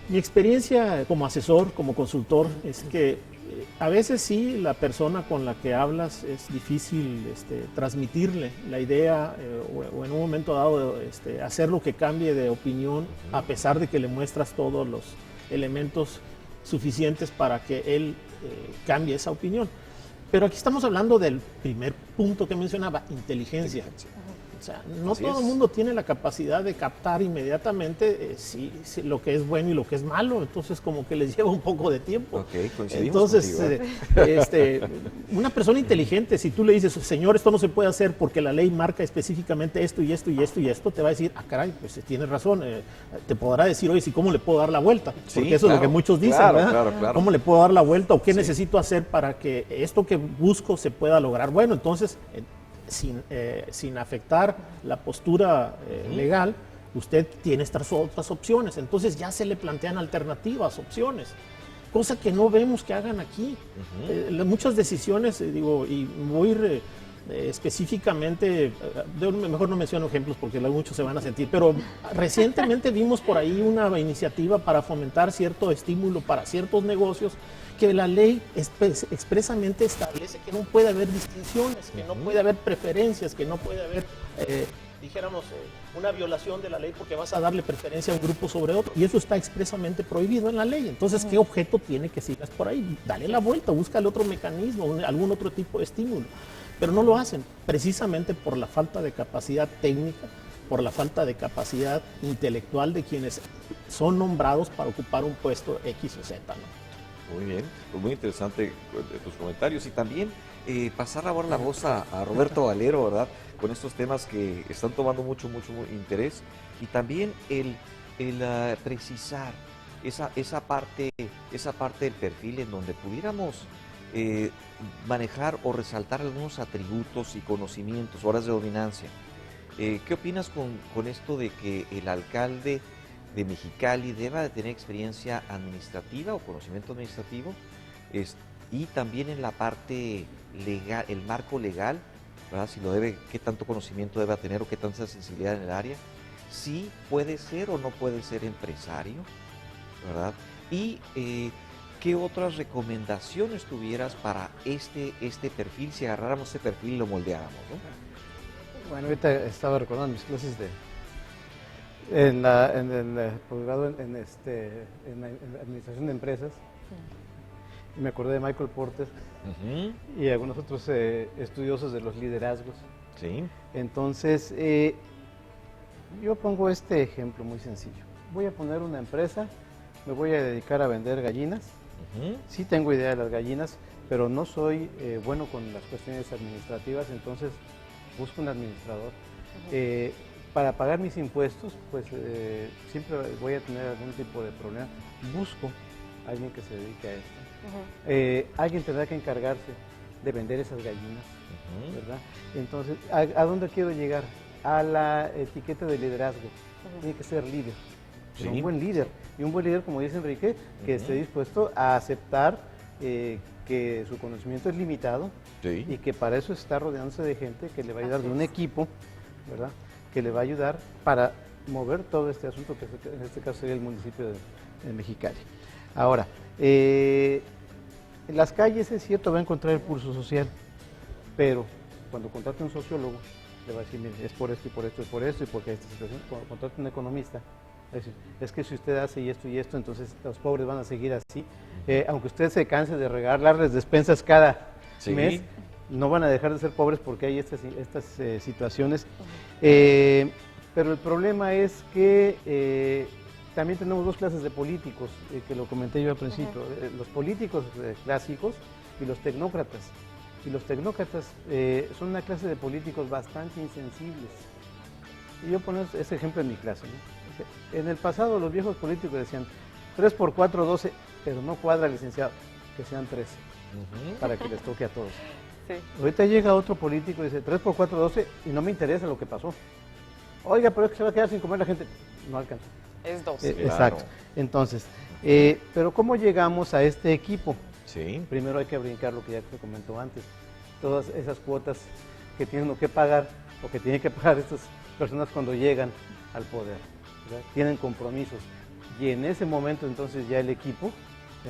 S5: Mi experiencia como asesor, como consultor, es que a veces sí, la persona con la que hablas es difícil transmitirle la idea o en un momento dado hacerlo que cambie de opinión, a pesar de que le muestras todos los elementos suficientes para que él cambie esa opinión. Pero aquí estamos hablando del primer punto que mencionaba, inteligencia. O sea, no todo el mundo tiene la capacidad de captar inmediatamente lo que es bueno y lo que es malo, entonces como que les lleva un poco de tiempo. Entonces, una persona inteligente, si tú le dices: señor, esto no se puede hacer porque la ley marca específicamente esto y esto y esto y esto, te va a decir: ah, caray, pues tienes razón. Te podrá decir: oye, ¿sí, cómo le puedo dar la vuelta? Porque eso es lo que muchos dicen, ¿verdad? Claro. ¿Cómo le puedo dar la vuelta o qué necesito hacer para que esto que busco se pueda lograr? Bueno, entonces, sin afectar la postura legal, usted tiene estas otras opciones. Entonces ya se le plantean alternativas, opciones, cosa que no vemos que hagan aquí. Muchas decisiones, y muy específicamente, mejor no menciono ejemplos porque muchos se van a sentir, pero recientemente vimos por ahí una iniciativa para fomentar cierto estímulo para ciertos negocios, que la ley expresamente establece que no puede haber distinciones, que no puede haber preferencias, que no puede haber dijéramos, una violación de la ley porque vas a darle preferencia a un grupo sobre otro, y eso está expresamente prohibido en la ley. Entonces, ¿qué objeto tiene que sigas por ahí? Dale la vuelta, búscale otro mecanismo, algún otro tipo de estímulo. Pero no lo hacen, precisamente por la falta de capacidad técnica, por la falta de capacidad intelectual de quienes son nombrados para ocupar un puesto X o Z, ¿no?
S2: Muy bien, pues muy interesante tus comentarios y también pasar ahora la voz a Roberto Valero, ¿verdad? Con estos temas que están tomando mucho interés y también el precisar esa parte del perfil en donde pudiéramos manejar o resaltar algunos atributos y conocimientos, horas de dominancia. ¿Qué opinas con esto de que el alcalde de Mexicali deba de tener experiencia administrativa o conocimiento administrativo y también en la parte legal, el marco legal, ¿verdad? Si lo debe, qué tanto conocimiento debe tener o qué tanta sensibilidad en el área, si puede ser o no puede ser empresario, ¿verdad? Y ¿qué otras recomendaciones tuvieras para este perfil, si agarráramos este perfil y lo moldeáramos, ¿no?
S4: Bueno, ahorita estaba recordando mis clases en el posgrado en administración de empresas, y me acordé de Michael Porter y algunos otros estudiosos de los liderazgos.
S2: Sí.
S4: Entonces, yo pongo este ejemplo muy sencillo. Voy a poner una empresa, me voy a dedicar a vender gallinas. Sí tengo idea de las gallinas, pero no soy bueno con las cuestiones administrativas, entonces busco un administrador. Para pagar mis impuestos, pues siempre voy a tener algún tipo de problema. Busco a alguien que se dedique a esto. Alguien tendrá que encargarse de vender esas gallinas, ¿verdad? Entonces, ¿a dónde quiero llegar? A la etiqueta de liderazgo. Tiene que ser líder, pero un buen líder. Y un buen líder, como dice Enrique, que esté dispuesto a aceptar que su conocimiento es limitado y que para eso está rodeándose de gente que le va a ayudar, de un equipo, ¿verdad? Que le va a ayudar para mover todo este asunto, que en este caso sería el municipio de Mexicali. Ahora, en las calles es cierto, va a encontrar el pulso social, pero cuando contrate un sociólogo, le va a decir, mire, es por esto y por esto y por esto y porque esta situación. Cuando contrate un economista, es que si usted hace y esto, entonces los pobres van a seguir así. Aunque usted se canse de regalarles despensas cada mes, no van a dejar de ser pobres porque hay estas situaciones. Pero el problema es que también tenemos dos clases de políticos, que lo comenté yo al principio, los políticos clásicos y los tecnócratas. Y los tecnócratas son una clase de políticos bastante insensibles. Y yo pongo ese ejemplo en mi clase, ¿no? En el pasado los viejos políticos decían 3 por 4, 12, pero no cuadra, licenciado, que sean 13, para que les toque a todos. Sí. Ahorita llega otro político y dice 3 por 4, 12 y no me interesa lo que pasó. Oiga, pero es que se va a quedar sin comer la gente. No alcanza.
S3: Es 2.
S2: Claro.
S4: Exacto. Entonces, pero ¿cómo llegamos a este equipo?
S2: Sí.
S4: Primero hay que brincar lo que ya se comentó antes. Todas esas cuotas que tienen que pagar o que tienen que pagar estas personas cuando llegan al poder, ¿verdad? Tienen compromisos. Y en ese momento entonces ya el equipo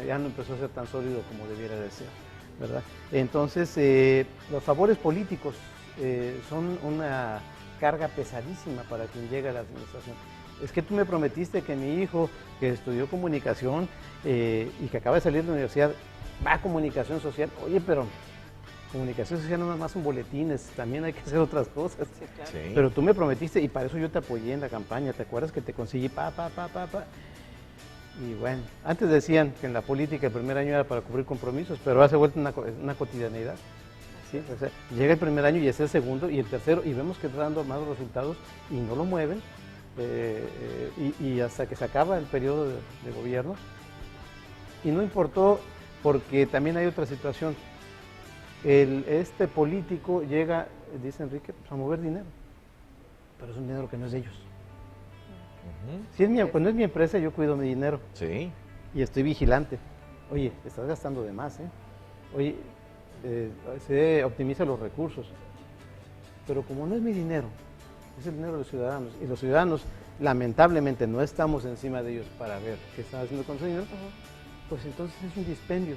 S4: ya no empezó a ser tan sólido como debiera de ser, ¿verdad? Entonces, los favores políticos son una carga pesadísima para quien llega a la administración. Es que tú me prometiste que mi hijo, que estudió comunicación y que acaba de salir de la universidad, va a comunicación social. Oye, pero comunicación social no nada más son boletines, también hay que hacer otras cosas. Sí, claro. Sí. Pero tú me prometiste y para eso yo te apoyé en la campaña. ¿Te acuerdas que te conseguí pa? Y bueno, antes decían que en la política el primer año era para cubrir compromisos, pero ahora se ha vuelto una cotidianidad. ¿Sí? O sea, llega el primer año y es el segundo y el tercero y vemos que está dando más resultados y no lo mueven y hasta que se acaba el periodo de gobierno. Y no importó, porque también hay otra situación. Este político llega, dice Enrique, a mover dinero, pero es un dinero que no es de ellos. Si es cuando es mi empresa, yo cuido mi dinero.
S2: Sí.
S4: Y estoy vigilante. Oye, estás gastando de más, ¿eh? Oye, se optimiza los recursos. Pero como no es mi dinero, es el dinero de los ciudadanos. Y los ciudadanos, lamentablemente, no estamos encima de ellos para ver qué están haciendo con su dinero. Pues entonces es un dispendio.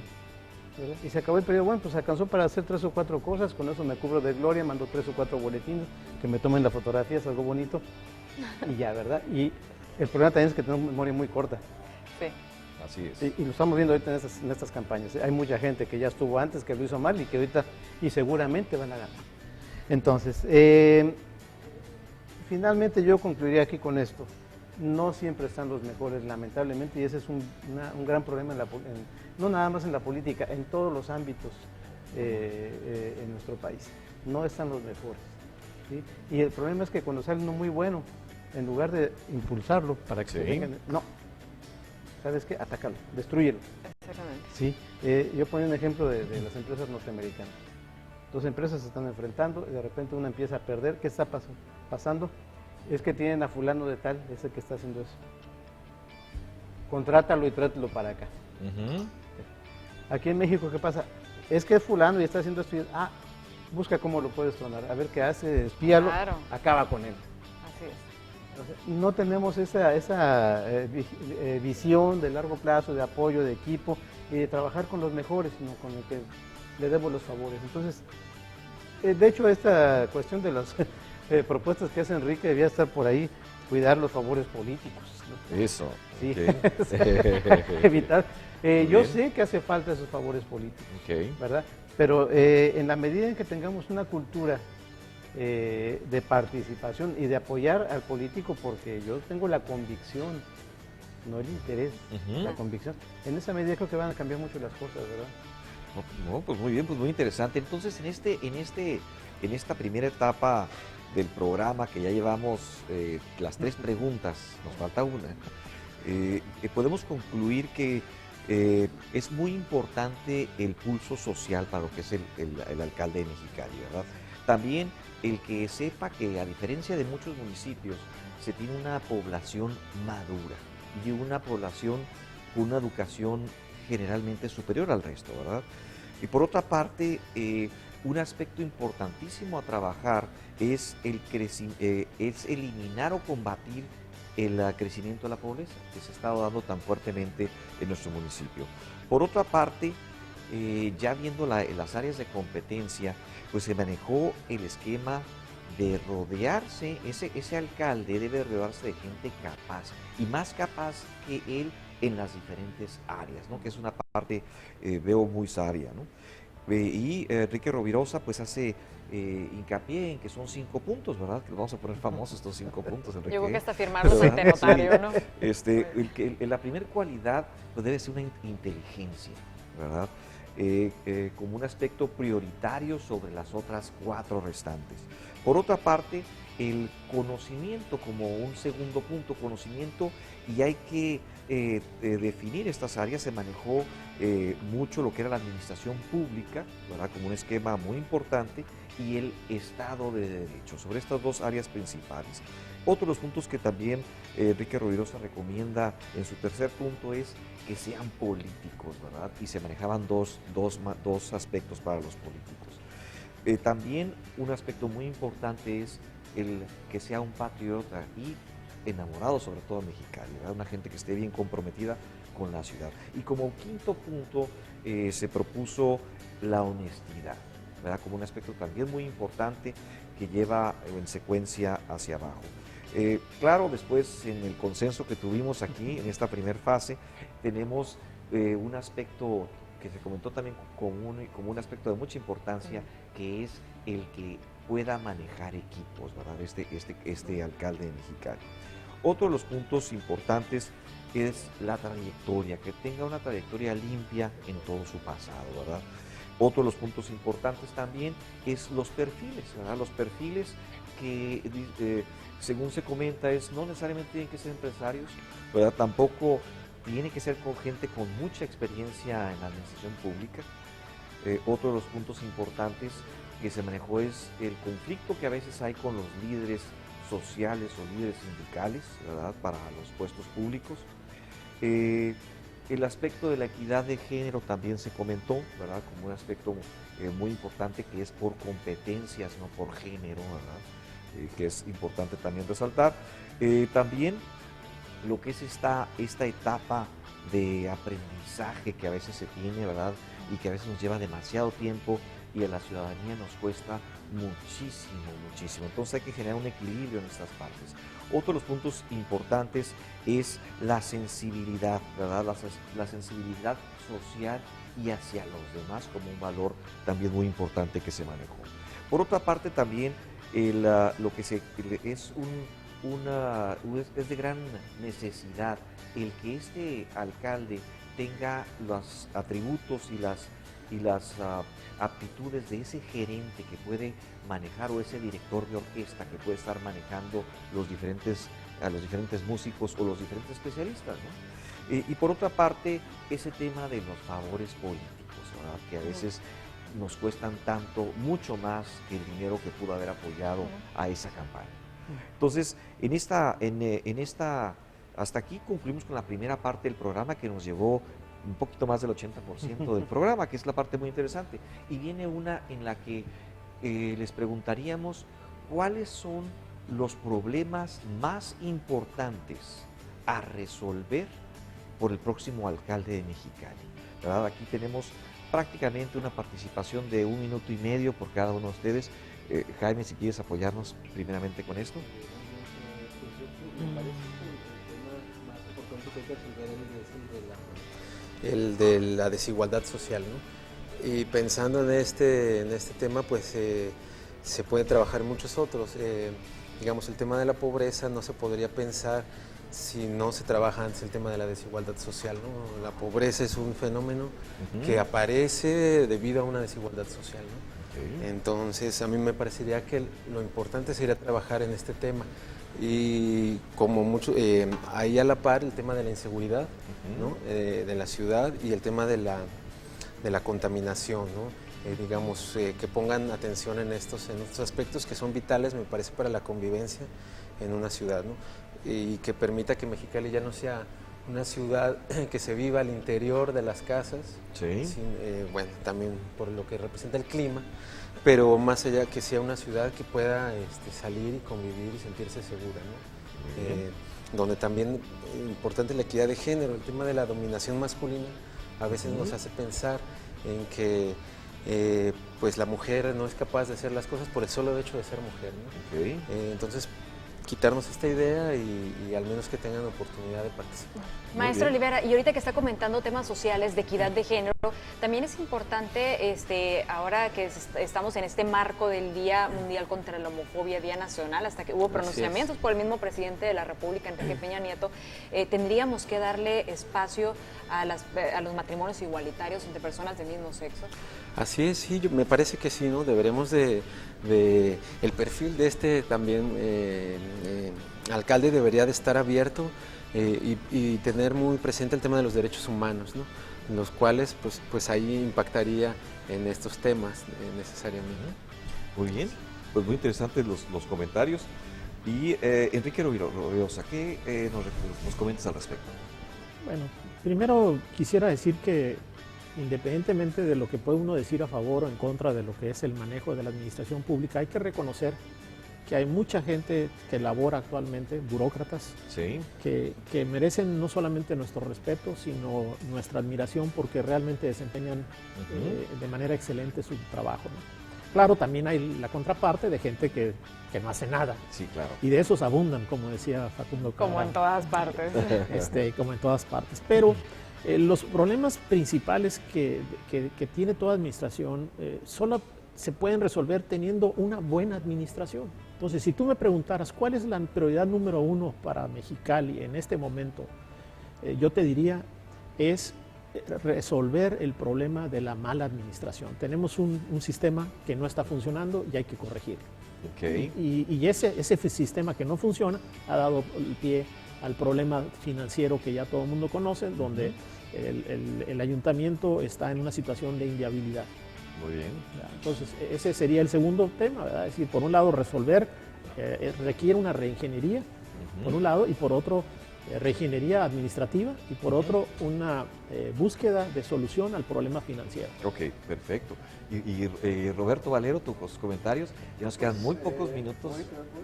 S4: ¿verdad? Y se acabó el periodo, bueno, pues alcanzó para hacer 3 o 4 cosas, con eso me cubro de gloria, mando 3 o 4 boletines, que me tomen la fotografía, es algo bonito, y ya, ¿verdad? Y el problema también es que tenemos memoria muy corta.
S3: Sí.
S2: Así es.
S4: Y lo estamos viendo ahorita en estas campañas. Hay mucha gente que ya estuvo antes, que lo hizo mal y que ahorita, y seguramente van a ganar. Entonces, finalmente yo concluiría aquí con esto. No siempre están los mejores, lamentablemente, y ese es un gran problema, no nada más en la política, en todos los ámbitos en nuestro país. No están los mejores, ¿sí? Y el problema es que cuando sale uno muy bueno, en lugar de impulsarlo para que se vengan, no. ¿Sabes qué? Atácalo, destrúyelo.
S3: Exactamente.
S4: Sí, yo ponía un ejemplo de las empresas norteamericanas. Dos empresas se están enfrentando y de repente una empieza a perder. ¿Qué está pasando? Es que tienen a fulano de tal, ese que está haciendo eso. Contrátalo y trátelo para acá. Aquí en México, ¿qué pasa? Es que es fulano y está haciendo esto. Busca cómo lo puedes tronar. A ver qué hace, espíalo, acaba con él.
S3: Así es.
S4: No tenemos esa visión de largo plazo, de apoyo, de equipo y de trabajar con los mejores, sino con el que le demos los favores. Entonces, de hecho, esta cuestión de las propuestas que hace Enrique debía estar por ahí, cuidar los favores políticos, ¿no?
S2: Eso.
S4: Sí.
S2: Okay.
S4: Evitar. Yo sé que hace falta esos favores políticos, ¿verdad? Pero en la medida en que tengamos una cultura de participación y de apoyar al político, porque yo tengo la convicción, no el interés, la convicción. En esa medida creo que van a cambiar mucho las cosas, ¿verdad?
S2: No, pues muy bien, pues muy interesante. Entonces, en esta primera etapa del programa, que ya llevamos las 3 preguntas, nos falta una, podemos concluir que es muy importante el pulso social para lo que es el alcalde de Mexicali, ¿verdad? También el que sepa que, a diferencia de muchos municipios, se tiene una población madura y una población con una educación generalmente superior al resto, ¿verdad? Y por otra parte, un aspecto importantísimo a trabajar es eliminar o combatir el crecimiento de la pobreza que se ha estado dando tan fuertemente en nuestro municipio. Por otra parte, ya viendo las áreas de competencia, pues se manejó el esquema de rodearse, ese alcalde debe rodearse de gente capaz y más capaz que él en las diferentes áreas, ¿no? Que es una parte, veo, muy sabia, ¿no? Y Enrique Rovirosa pues hace hincapié en que son 5 puntos, ¿verdad? Que los vamos a poner famosos estos 5 puntos, Enrique.
S3: Yo creo que hasta firmarlos ante notario, ¿no?
S2: La primera cualidad pues debe ser una inteligencia, ¿verdad? Como un aspecto prioritario sobre las otras 4 restantes. Por otra parte, el conocimiento como un segundo punto, conocimiento, y hay que definir estas áreas. Se manejó mucho lo que era la administración pública, ¿verdad? Como un esquema muy importante, y el Estado de Derecho, sobre estas 2 áreas principales. Otro de los puntos que también Enrique Rovirosa recomienda en su tercer punto es que sean políticos, ¿verdad? Y se manejaban dos aspectos para los políticos. También un aspecto muy importante es el que sea un patriota y enamorado sobre todo de Mexicali, ¿verdad? Una gente que esté bien comprometida con la ciudad. Y como quinto punto se propuso la honestidad, ¿verdad? Como un aspecto también muy importante que lleva en secuencia hacia abajo. Claro, después en el consenso que tuvimos aquí en esta primera fase, tenemos un aspecto que se comentó también como un aspecto de mucha importancia, que es el que pueda manejar equipos, ¿verdad? Este alcalde de Mexicali. Otro de los puntos importantes es la trayectoria, que tenga una trayectoria limpia en todo su pasado, ¿verdad? Otro de los puntos importantes también es los perfiles, ¿verdad? Los perfiles que, según se comenta, no necesariamente tienen que ser empresarios, ¿verdad? Tampoco tiene que ser con gente con mucha experiencia en la administración pública. Otro de los puntos importantes que se manejó es el conflicto que a veces hay con los líderes sociales o líderes sindicales, ¿verdad? Para los puestos públicos. El aspecto de la equidad de género también se comentó, ¿verdad? Como un aspecto muy importante, que es por competencias, no por género, ¿verdad? Que es importante también resaltar. También lo que es esta etapa de aprendizaje que a veces se tiene, ¿verdad? Y que a veces nos lleva demasiado tiempo y a la ciudadanía nos cuesta muchísimo. Entonces hay que generar un equilibrio en estas partes. Otro de los puntos importantes es la sensibilidad, ¿verdad? La sensibilidad social y hacia los demás como un valor también muy importante que se manejó. Por otra parte también lo que es de gran necesidad el que este alcalde tenga los atributos y las aptitudes de ese gerente que puede manejar o ese director de orquesta que puede estar manejando a los diferentes músicos o los diferentes especialistas, ¿no? Y por otra parte, ese tema de los favores políticos, ¿verdad? Que a veces nos cuestan mucho más que el dinero que pudo haber apoyado a esa campaña. Entonces, hasta aquí concluimos con la primera parte del programa que nos llevó un poquito más del 80% del programa, que es la parte muy interesante. Y viene una en la que les preguntaríamos cuáles son los problemas más importantes a resolver por el próximo alcalde de Mexicali, ¿verdad? Aquí tenemos prácticamente una participación de 1 minuto y medio por cada uno de ustedes. Jaime, si quieres apoyarnos primeramente con esto.
S9: El de la desigualdad social, ¿no? Y pensando en este tema, pues se puede trabajar muchos otros. Digamos, el tema de la pobreza no se podría pensar si no se trabaja antes el tema de la desigualdad social, ¿no? La pobreza es un fenómeno que aparece debido a una desigualdad social, ¿no? Entonces, a mí me parecería que lo importante sería trabajar en este tema. Y como mucho, ahí a la par el tema de la inseguridad, ¿no? De la ciudad y el tema de la contaminación, ¿no? Digamos, que pongan atención en estos aspectos que son vitales, me parece, para la convivencia en una ciudad, ¿no? Y que permita que Mexicali ya no sea una ciudad que se viva al interior de las casas, bueno, también por lo que representa el clima, pero más allá que sea una ciudad que pueda salir y convivir y sentirse segura, ¿no? Donde también es importante la equidad de género, el tema de la dominación masculina a veces nos hace pensar en que pues la mujer no es capaz de hacer las cosas por el solo hecho de ser mujer, ¿no? Entonces, quitarnos esta idea y al menos que tengan oportunidad de participar.
S3: Maestro Olivera, y ahorita que está comentando temas sociales de equidad de género, también es importante, ahora que estamos en este marco del Día Mundial contra la Homofobia, Día Nacional, hasta que hubo pronunciamientos por el mismo presidente de la República, Enrique Peña Nieto, tendríamos que darle espacio a los matrimonios igualitarios entre personas del mismo sexo.
S9: Así es, sí, me parece que sí, ¿no? Deberemos el perfil de también alcalde debería de estar abierto y tener muy presente el tema de los derechos humanos, ¿no? Los cuales pues ahí impactaría en estos temas necesariamente.
S2: Muy bien, pues muy interesantes los comentarios. Y Enrique Rovirosa, ¿qué nos comentas al respecto?
S5: Bueno, primero quisiera decir que independientemente de lo que puede uno decir a favor o en contra de lo que es el manejo de la administración pública, hay que reconocer que hay mucha gente que labora actualmente, burócratas, que merecen no solamente nuestro respeto, sino nuestra admiración porque realmente desempeñan de manera excelente su trabajo, ¿no? Claro, también hay la contraparte de gente que no hace nada.
S2: Sí, claro.
S5: Y de esos abundan, como decía Facundo Cabral.
S3: Como en todas partes.
S5: Como en todas partes. Pero los problemas principales que tiene toda administración solo se pueden resolver teniendo una buena administración. Entonces, si tú me preguntaras cuál es la prioridad número 1 para Mexicali en este momento, yo te diría es resolver el problema de la mala administración. Tenemos un sistema que no está funcionando y hay que corregirlo. Y ese sistema que no funciona ha dado el pie al problema financiero que ya todo el mundo conoce, donde el ayuntamiento está en una situación de inviabilidad.
S2: Muy bien.
S5: Entonces, ese sería el segundo tema, ¿verdad? Es decir, por un lado, resolver requiere una reingeniería, por un lado, y por otro, reingeniería administrativa, y por otro, una búsqueda de solución al problema financiero.
S2: Ok, perfecto. Y Roberto Valero, tus comentarios, ya nos quedan muy pocos minutos.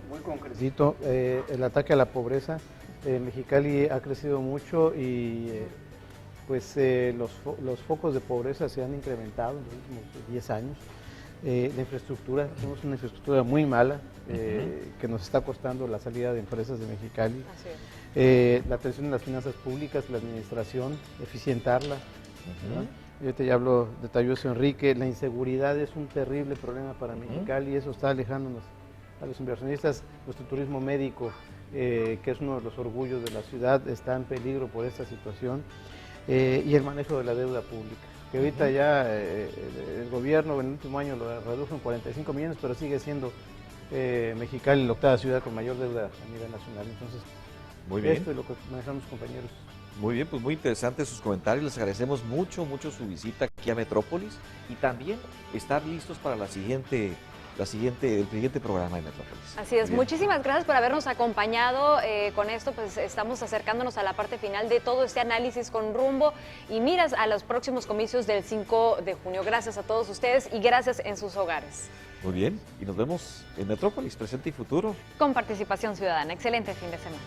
S4: Muy concretito, el ataque a la pobreza Mexicali ha crecido mucho y los focos de pobreza se han incrementado en los últimos 10 años. La infraestructura, tenemos una infraestructura muy mala que nos está costando la salida de empresas de Mexicali.
S3: Así es.
S4: La atención en las finanzas públicas, la administración, eficientarla. Yo te hablo detalloso, Enrique. La inseguridad es un terrible problema para Mexicali y eso está alejándonos a los inversionistas. Nuestro turismo médico, que es uno de los orgullos de la ciudad, está en peligro por esta situación. Y el manejo de la deuda pública, que ahorita ya el gobierno en el último año lo redujo en 45 millones, pero sigue siendo Mexicali la octava ciudad con mayor deuda a nivel nacional. Entonces,
S2: muy bien.
S4: Esto es lo que manejamos, compañeros.
S2: Muy bien, pues muy interesantes sus comentarios. Les agradecemos mucho su visita aquí a Metrópolis y también estar listos para el siguiente programa de Metrópolis.
S3: Así es, muchísimas gracias por habernos acompañado. Con esto pues estamos acercándonos a la parte final de todo este análisis con rumbo y miras a los próximos comicios del 5 de junio. Gracias a todos ustedes y gracias en sus hogares.
S2: Muy bien, y nos vemos en Metrópolis, presente y futuro.
S3: Con participación ciudadana. Excelente fin de semana.